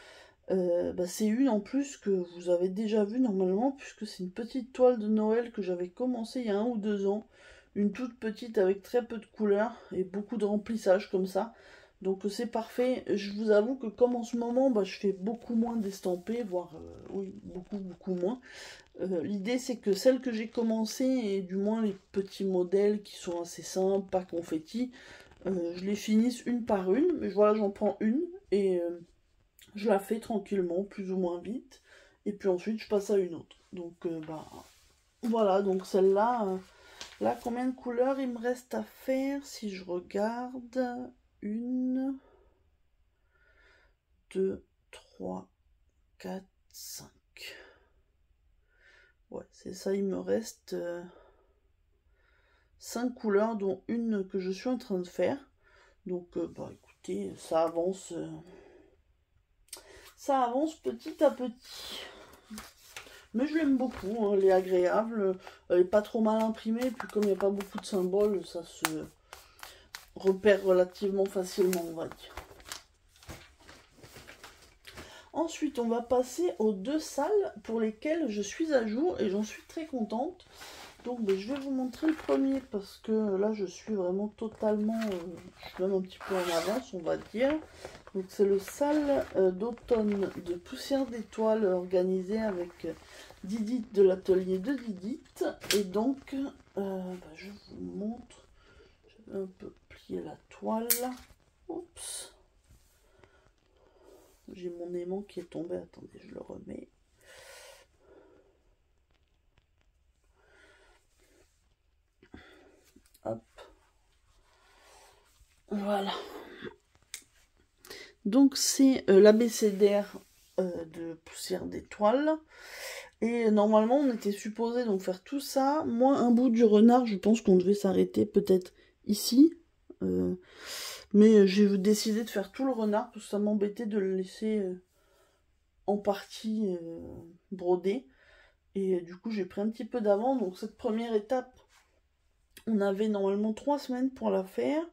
Speaker 1: C'est une en plus que vous avez déjà vue normalement, puisque c'est une petite toile de Noël que j'avais commencé il y a 1 ou 2 ans. Une toute petite avec très peu de couleurs et beaucoup de remplissage comme ça. Donc c'est parfait. Je vous avoue que comme en ce moment, je fais beaucoup moins d'estampés, voire oui, beaucoup moins. L'idée c'est que celles que j'ai commencé, et du moins les petits modèles qui sont assez simples, pas confetti, je les finisse une par une, mais voilà, j'en prends une et je la fais tranquillement, plus ou moins vite, et puis ensuite je passe à une autre. Donc voilà, donc celle-là, là combien de couleurs il me reste à faire si je regarde? 1, 2, 3, 4, 5. Ouais, c'est ça, il me reste 5 couleurs, dont une que je suis en train de faire. Donc, écoutez, ça avance petit à petit. Mais je l'aime beaucoup, hein, elle est agréable, elle est pas trop mal imprimée, puis comme il n'y a pas beaucoup de symboles, ça se repère relativement facilement, on va dire. Ensuite, on va passer aux 2 salles pour lesquelles je suis à jour et j'en suis très contente. Donc je vais vous montrer le premier parce que là je suis vraiment totalement, je suis même un petit peu en avance on va dire. Donc c'est le salle d'automne de Poussière d'étoiles organisé avec Didit de l'atelier de Didit. Et donc je vous montre, je vais un peu plier la toile. Oups. J'ai mon aimant qui est tombé, attendez je le remets. Hop. Voilà. Donc c'est l'abécédaire de Poussière d'étoiles. Et normalement on était supposé donc faire tout ça. Moi un bout du renard, je pense qu'on devait s'arrêter peut-être ici. Mais j'ai décidé de faire tout le renard parce que ça m'embêtait de le laisser en partie brodé. Et du coup, j'ai pris un petit peu d'avant. Donc cette première étape, on avait normalement 3 semaines pour la faire.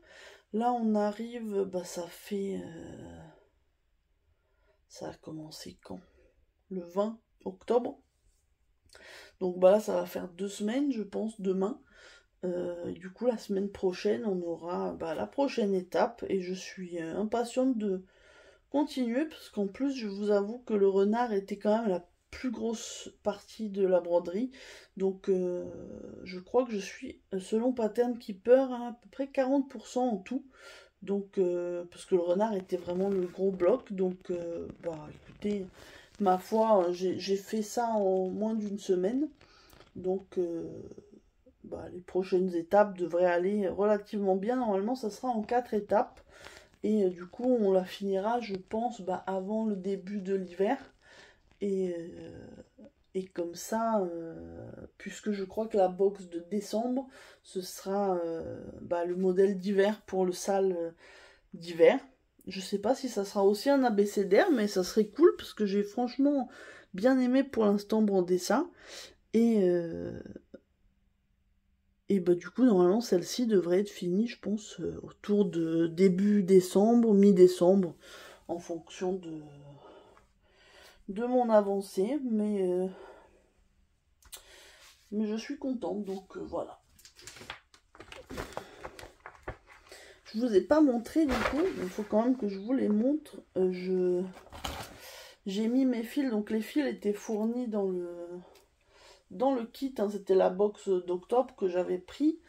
Speaker 1: Là, on arrive, bah ça fait... ça a commencé quand? Le 20 octobre. Donc bah là, ça va faire 2 semaines, je pense, demain. Du coup, la semaine prochaine, on aura la prochaine étape. Et je suis impatiente de continuer. Parce qu'en plus, je vous avoue que le renard était quand même la plus grosse partie de la broderie. Donc je crois que je suis, selon Pattern Keeper, à peu près 40% en tout. Donc parce que le renard était vraiment le gros bloc. Donc bah écoutez, ma foi, j'ai fait ça en moins d'une semaine. Donc les prochaines étapes devraient aller relativement bien. Normalement, ça sera en 4 étapes. Et du coup, on la finira, je pense, avant le début de l'hiver. Et comme ça, puisque je crois que la box de décembre, ce sera le modèle d'hiver pour le sale d'hiver. Je sais pas si ça sera aussi un abécédaire, mais ça serait cool parce que j'ai franchement bien aimé pour l'instant broder ça. Et du coup, normalement, celle-ci devrait être finie, je pense, autour de début décembre, mi-décembre, en fonction de mon avancée. Mais je suis contente, donc voilà. Je vous ai pas montré du coup, il faut quand même que je vous les montre. J'ai mis mes fils, donc les fils étaient fournis dans le kit, hein, c'était la box d'octobre que j'avais pris.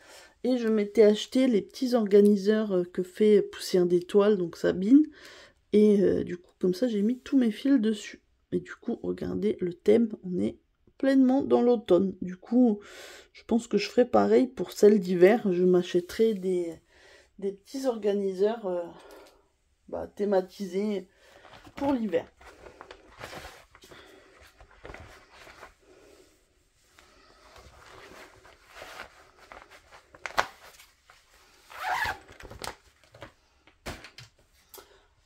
Speaker 1: Et je m'étais acheté les petits organiseurs que fait Poussière d'étoiles, donc Sabine. Et du coup, comme ça, j'ai mis tous mes fils dessus. Et du coup, regardez le thème, on est pleinement dans l'automne. Du coup, je pense que je ferai pareil pour celle d'hiver. Je m'achèterai des petits organiseurs thématisés pour l'hiver.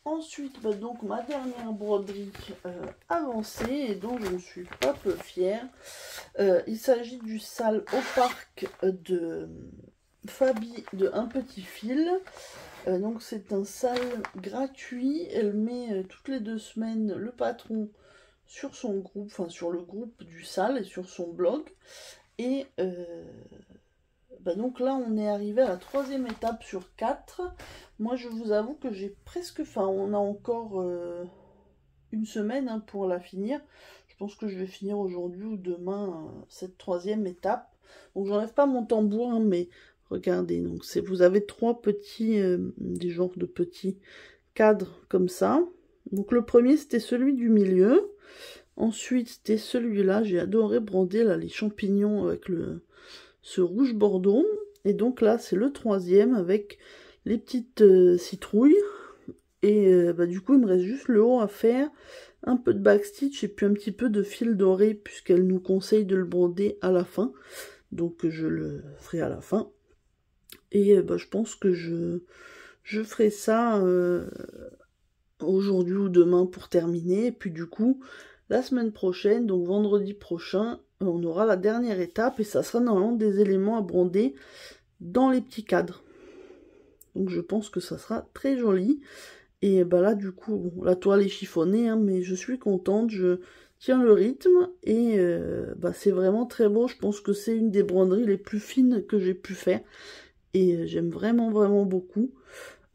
Speaker 1: Ensuite, donc ma dernière broderie avancée et dont je ne suis pas peu fière. Il s'agit du sale au parc de Fabi de Un Petit Fil. Donc c'est un sale gratuit. Elle met toutes les 2 semaines le patron sur son groupe, enfin sur le groupe du sale et sur son blog. Et donc là on est arrivé à la 3e étape sur 4. Moi je vous avoue que j'ai presque, on a encore 1 semaine pour la finir. Je pense que je vais finir aujourd'hui ou demain cette 3e étape. Donc j'enlève pas mon tambour, mais regardez, donc vous avez 3 petits, des genres de petits cadres comme ça. Donc le premier c'était celui du milieu. Ensuite c'était celui-là, j'ai adoré broder là les champignons avec ce rouge bordeaux. Et donc là c'est le 3e avec les petites citrouilles. Et du coup il me reste juste le haut à faire, un peu de backstitch et puis un petit peu de fil doré puisqu'elle nous conseille de le broder à la fin. Donc je le ferai à la fin. Et je pense que je ferai ça aujourd'hui ou demain pour terminer. Et puis du coup, la semaine prochaine, donc vendredi prochain, on aura la dernière étape et ça sera normalement des éléments à broder dans les petits cadres. Donc je pense que ça sera très joli. Et là du coup, bon, la toile est chiffonnée, hein, mais je suis contente, je tiens le rythme. Et c'est vraiment très beau, je pense que c'est une des broderies les plus fines que j'ai pu faire. Et j'aime vraiment vraiment beaucoup.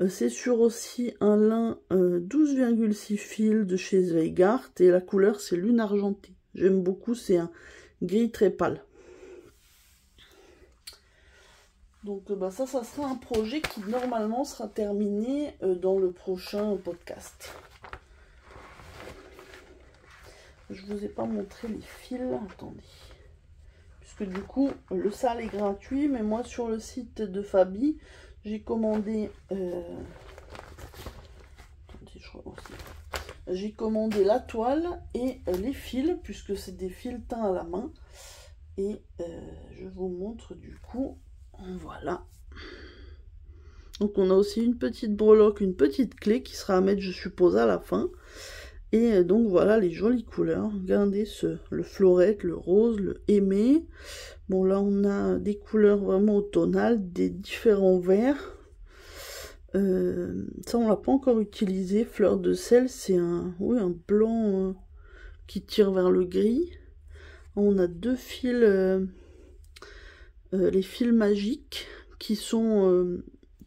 Speaker 1: C'est sur aussi un lin 12,6 fils de chez Zweigart et la couleur c'est lune argentée. J'aime beaucoup, c'est un gris très pâle. Donc ça sera un projet qui normalement sera terminé dans le prochain podcast. Je vous ai pas montré les fils, attendez. Puisque du coup le sale est gratuit, mais moi sur le site de Fabi, j'ai commandé j'ai commandé la toile et les fils, puisque c'est des fils teints à la main. Et je vous montre du coup, voilà. Donc on a aussi une petite breloque, une petite clé qui sera à mettre, je suppose, à la fin. Et donc voilà les jolies couleurs. Regardez le fleurette, le rose, le aimé. Bon là on a des couleurs vraiment automnales, des différents verts. Ça on l'a pas encore utilisé. Fleur de sel, c'est un blanc qui tire vers le gris. On a deux fils, les fils magiques qui sont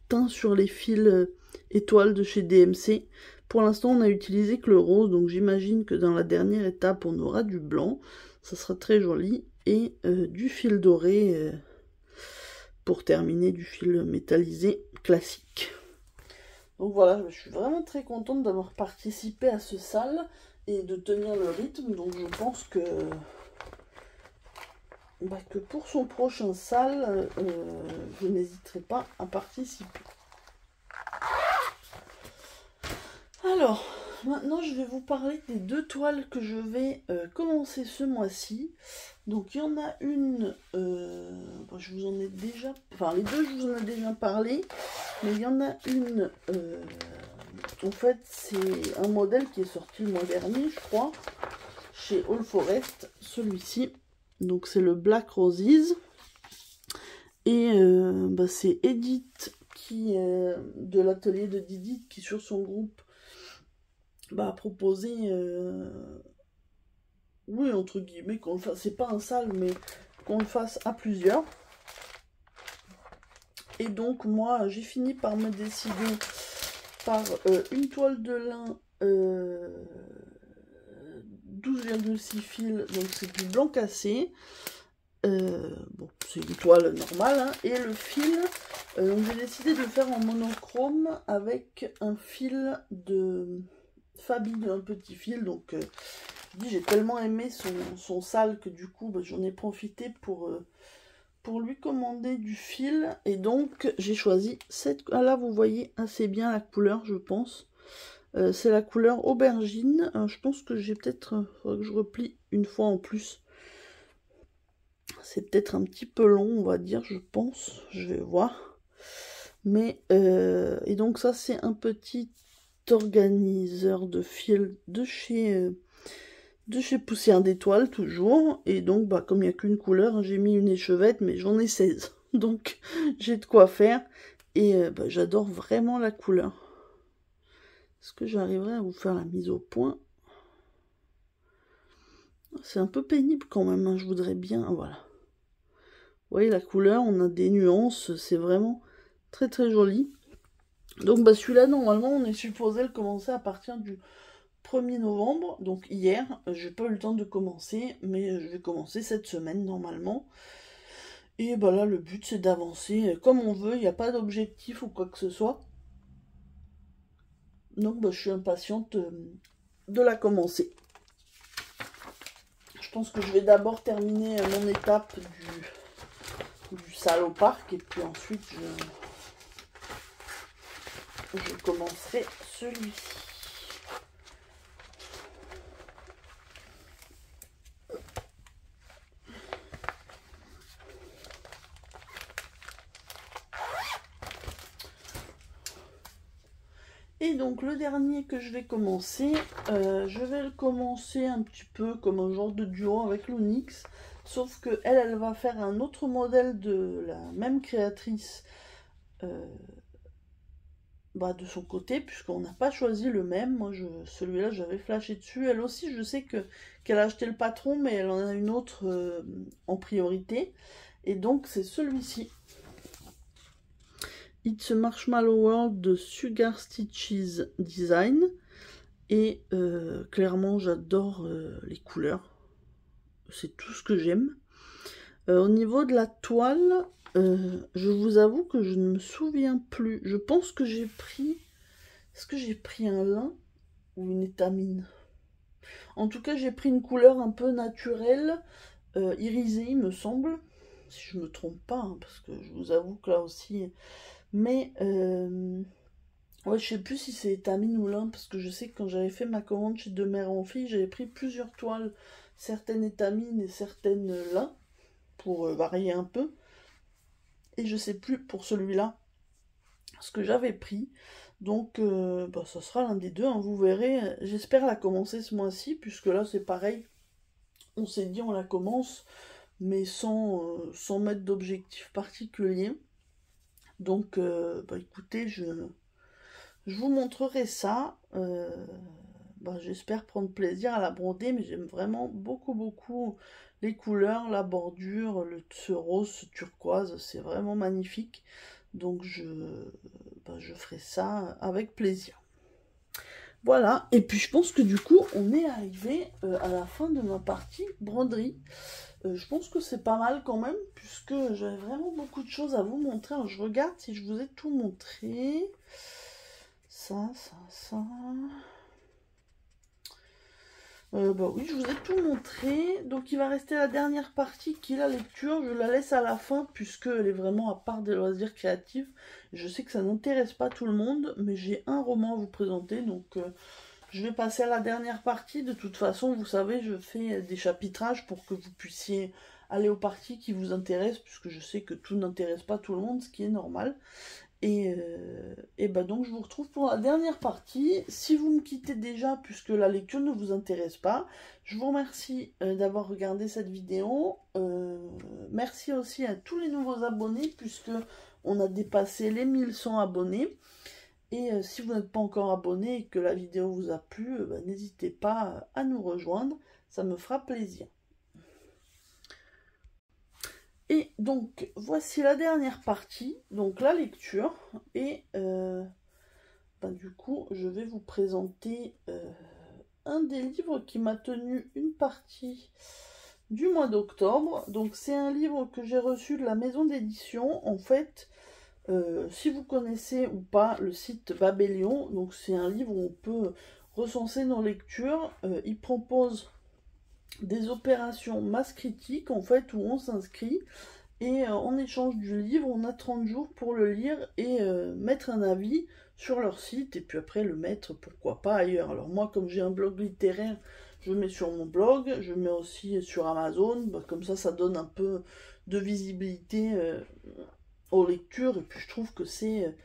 Speaker 1: teints sur les fils étoiles de chez DMC. Pour l'instant on a utilisé que le rose, donc j'imagine que dans la dernière étape on aura du blanc. Ça sera très joli. Et du fil doré pour terminer, du fil métallisé classique. Donc voilà, je suis vraiment très contente d'avoir participé à ce sale et de tenir le rythme. Donc je pense que pour son prochain sale, je n'hésiterai pas à participer. Alors, maintenant je vais vous parler des deux toiles que je vais commencer ce mois-ci. Donc il y en a une, je vous en ai déjà, enfin les deux je vous en ai déjà parlé, mais il y en a une, en fait c'est un modèle qui est sorti le mois dernier je crois, chez All Forest, celui-ci. Donc c'est le Black Roses, et c'est Edith qui, de l'atelier de Didi, qui sur son groupe a proposé, oui entre guillemets, qu'on le fasse, c'est pas un sale mais qu'on le fasse à plusieurs. Et donc moi j'ai fini par me décider par une toile de lin 12,6 fils, donc c'est du blanc cassé. Bon, c'est une toile normale, hein, et le fil, donc j'ai décidé de le faire en monochrome avec un fil de Fabi, un petit fil. Donc j'ai tellement aimé son sale que du coup j'en ai profité pour lui commander du fil. Et donc j'ai choisi cette, là vous voyez assez bien la couleur, je pense. C'est la couleur aubergine. Je pense que j'ai peut-être, faudrait que je replie une fois en plus. C'est peut-être un petit peu long, on va dire, je pense. Je vais voir. Mais, et donc ça, c'est un petit organiseur de fil de chez Poussière d'Étoile, toujours. Et donc, comme il n'y a qu'une couleur, j'ai mis une échevette, mais j'en ai 16. Donc, j'ai de quoi faire. Et j'adore vraiment la couleur. Est-ce que j'arriverai à vous faire la mise au point? C'est un peu pénible quand même, hein. Je voudrais bien... Voilà. Vous voyez la couleur, on a des nuances, c'est vraiment très très joli. Donc celui-là, normalement, on est supposé le commencer à partir du 1er novembre. Donc hier, j'ai pas eu le temps de commencer, mais je vais commencer cette semaine normalement. Et là, le but, c'est d'avancer comme on veut, il n'y a pas d'objectif ou quoi que ce soit. Donc je suis impatiente de la commencer. Je pense que je vais d'abord terminer mon étape du sale au parc, et puis ensuite je commencerai celui-ci. Et donc le dernier que je vais commencer, je vais le commencer un petit peu comme un genre de duo avec l'Onyx, sauf que elle va faire un autre modèle de la même créatrice de son côté, puisqu'on n'a pas choisi le même. Moi celui-là j'avais flashé dessus. Elle aussi, je sais qu'elle a acheté le patron, mais elle en a une autre en priorité, et donc c'est celui-ci. It's a Marshmallow World de Sugar Stitches Design. Et clairement j'adore les couleurs, c'est tout ce que j'aime. Au niveau de la toile, je vous avoue que je ne me souviens plus. Je pense que j'ai pris, est-ce que j'ai pris un lin ou une étamine? En tout cas j'ai pris une couleur un peu naturelle, irisée il me semble, si je me trompe pas, hein, parce que je vous avoue que là aussi, mais ouais, je sais plus si c'est étamine ou lin, parce que je sais que quand j'avais fait ma commande chez De Mère en Fille, j'avais pris plusieurs toiles, certaines étamines et certaines lin, pour varier un peu. Et je sais plus pour celui-là ce que j'avais pris. Donc ça sera l'un des deux, hein, vous verrez. J'espère la commencer ce mois-ci, puisque là c'est pareil. On s'est dit on la commence, mais sans mettre d'objectif particulier. Donc écoutez, je vous montrerai ça. J'espère prendre plaisir à la broder, mais j'aime vraiment beaucoup les couleurs, la bordure, ce rose, ce turquoise, c'est vraiment magnifique. Donc je ferai ça avec plaisir. Voilà, et puis je pense que du coup on est arrivé à la fin de ma partie broderie. Je pense que c'est pas mal quand même, puisque j'avais vraiment beaucoup de choses à vous montrer. Alors, je regarde si je vous ai tout montré. Ça. Oui, je vous ai tout montré. Donc il va rester la dernière partie qui est la lecture. Je la laisse à la fin, puisqu'elle est vraiment à part des loisirs créatifs. Je sais que ça n'intéresse pas tout le monde, mais j'ai un roman à vous présenter, donc je vais passer à la dernière partie. De toute façon, vous savez, je fais des chapitrages pour que vous puissiez aller aux parties qui vous intéressent, puisque je sais que tout n'intéresse pas tout le monde, ce qui est normal. Donc je vous retrouve pour la dernière partie. Si vous me quittez déjà, puisque la lecture ne vous intéresse pas, je vous remercie d'avoir regardé cette vidéo. Merci aussi à tous les nouveaux abonnés, puisque on a dépassé les 1100 abonnés. Et si vous n'êtes pas encore abonné et que la vidéo vous a plu, n'hésitez pas à nous rejoindre, ça me fera plaisir. Et donc, voici la dernière partie, donc la lecture. Et du coup, je vais vous présenter un des livres qui m'a tenu une partie du mois d'octobre. Donc, c'est un livre que j'ai reçu de la maison d'édition. En fait, si vous connaissez ou pas le site Babellion, donc c'est un livre où on peut recenser nos lectures. Il propose des opérations masse critique, en fait, où on s'inscrit et en échange du livre, on a 30 jours pour le lire et mettre un avis sur leur site, et puis après le mettre, pourquoi pas, ailleurs. Alors moi, comme j'ai un blog littéraire, je le mets sur mon blog, je le mets aussi sur Amazon, comme ça donne un peu de visibilité aux lectures, et puis je trouve que c'est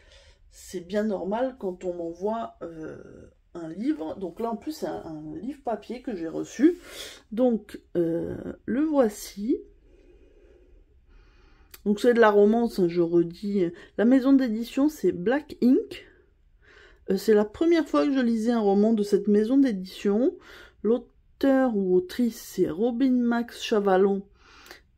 Speaker 1: bien normal quand on m'envoie un livre. Donc là en plus c'est un livre papier que j'ai reçu, donc le voici. Donc c'est de la romance, hein, je redis. La maison d'édition c'est Black Ink. C'est la première fois que je lisais un roman de cette maison d'édition. L'auteur ou autrice c'est Robin Max Chavalon.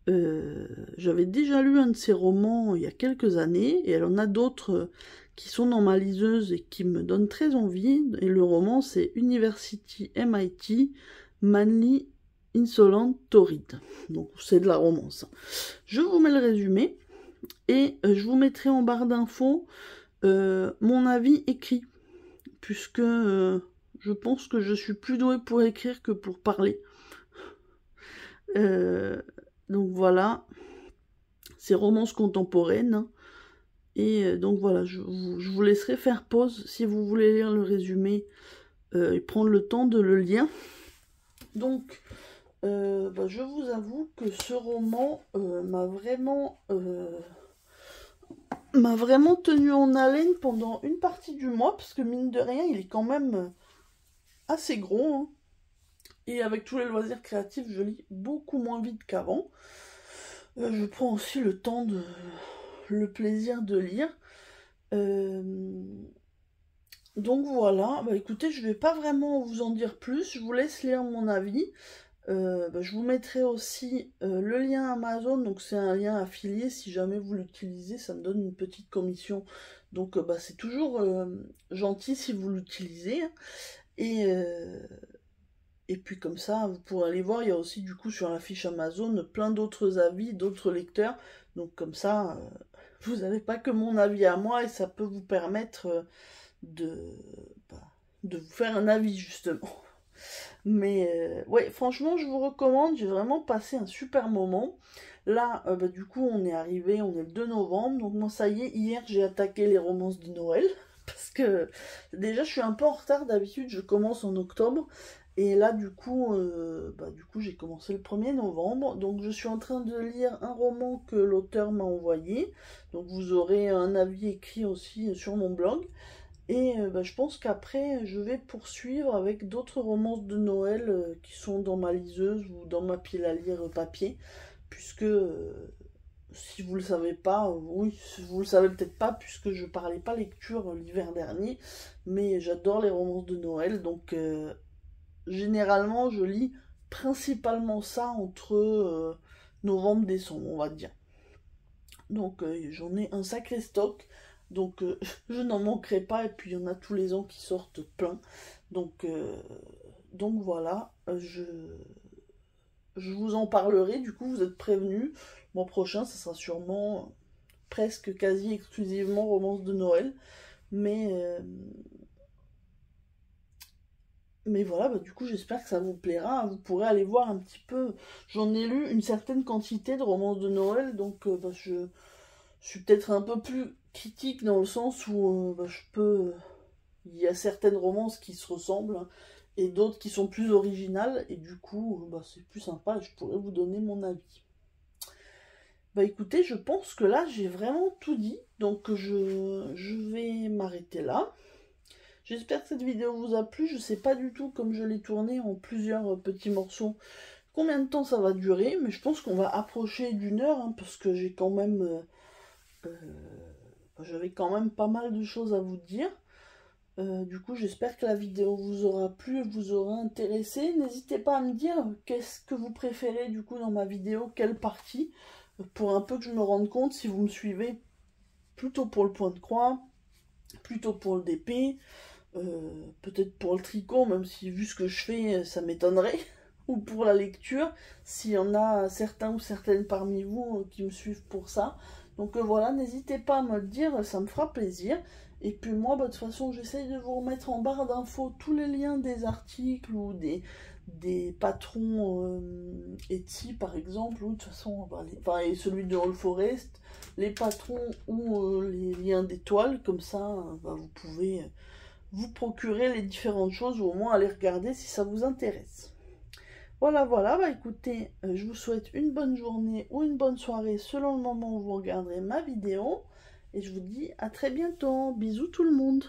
Speaker 1: J'avais déjà lu un de ses romans il y a quelques années, et elle en a d'autres qui sont dans ma liseuse et qui me donnent très envie. Et le roman c'est University MIT Manly Insolent Torrid. Donc c'est de la romance. Je vous mets le résumé et je vous mettrai en barre d'infos mon avis écrit, puisque je pense que je suis plus douée pour écrire que pour parler. Donc voilà, c'est romance contemporaine. Hein. Et donc voilà, je vous laisserai faire pause si vous voulez lire le résumé et prendre le temps de le lire. Donc, je vous avoue que ce roman m'a vraiment tenu en haleine pendant une partie du mois, parce que mine de rien, il est quand même assez gros. Hein. Et avec tous les loisirs créatifs, je lis beaucoup moins vite qu'avant. Je prends aussi le plaisir de lire. Donc voilà, écoutez, je vais pas vraiment vous en dire plus, je vous laisse lire mon avis. Je vous mettrai aussi le lien Amazon, donc c'est un lien affilié, si jamais vous l'utilisez, ça me donne une petite commission. Donc c'est toujours gentil si vous l'utilisez. Hein. Et puis comme ça, vous pourrez aller voir, il y a aussi du coup sur la fiche Amazon plein d'autres avis, d'autres lecteurs. Donc comme ça, vous n'avez pas que mon avis à moi, et ça peut vous permettre de vous faire un avis justement. Mais ouais, franchement, je vous recommande, j'ai vraiment passé un super moment. Là, du coup, on est arrivé, on est le 2 novembre, donc moi, ça y est, hier, j'ai attaqué les romances de Noël, parce que déjà, je suis un peu en retard, d'habitude, je commence en octobre, Et là, du coup, j'ai commencé le 1er novembre. Donc, je suis en train de lire un roman que l'auteur m'a envoyé. Donc, vous aurez un avis écrit aussi sur mon blog. Et je pense qu'après, je vais poursuivre avec d'autres romances de Noël qui sont dans ma liseuse ou dans ma pile à lire papier. Puisque, si vous le savez pas, oui, vous le savez peut-être pas, puisque je parlais pas lecture l'hiver dernier. Mais j'adore les romances de Noël. Donc, généralement, je lis principalement ça entre novembre-décembre, on va dire. Donc, j'en ai un sacré stock. Donc, je n'en manquerai pas. Et puis, il y en a tous les ans qui sortent plein. Donc, voilà. Je vous en parlerai. Du coup, vous êtes prévenus. Le mois prochain, ça sera sûrement presque quasi exclusivement romance de Noël. Mais voilà, du coup, j'espère que ça vous plaira. Vous pourrez aller voir un petit peu. J'en ai lu une certaine quantité de romances de Noël, donc je suis peut-être un peu plus critique dans le sens où je peux. Il y a certaines romances qui se ressemblent hein, et d'autres qui sont plus originales, et du coup, c'est plus sympa et je pourrais vous donner mon avis. Écoutez, je pense que là, j'ai vraiment tout dit, donc je vais m'arrêter là. J'espère que cette vidéo vous a plu. Je sais pas du tout, comme je l'ai tournée en plusieurs petits morceaux, combien de temps ça va durer, mais je pense qu'on va approcher d'1 heure, hein, parce que j'ai quand même... j'avais quand même pas mal de choses à vous dire. Du coup, j'espère que la vidéo vous aura plu, vous aura intéressé. N'hésitez pas à me dire qu'est-ce que vous préférez du coup dans ma vidéo, quelle partie, pour un peu que je me rende compte si vous me suivez plutôt pour le point de croix, plutôt pour le DP, peut-être pour le tricot, même si vu ce que je fais, ça m'étonnerait, ou pour la lecture, s'il y en a certains ou certaines parmi vous qui me suivent pour ça. Donc voilà, n'hésitez pas à me le dire, ça me fera plaisir. Et puis moi, de toute façon, j'essaye de vous remettre en barre d'infos tous les liens des articles ou des patrons Etsy par exemple, ou de toute façon, et celui de All Forest, les patrons ou les liens d'étoiles, comme ça, vous pouvez vous procurer les différentes choses ou au moins aller regarder si ça vous intéresse. Voilà, écoutez, je vous souhaite une bonne journée ou une bonne soirée selon le moment où vous regarderez ma vidéo. Et je vous dis à très bientôt. Bisous tout le monde.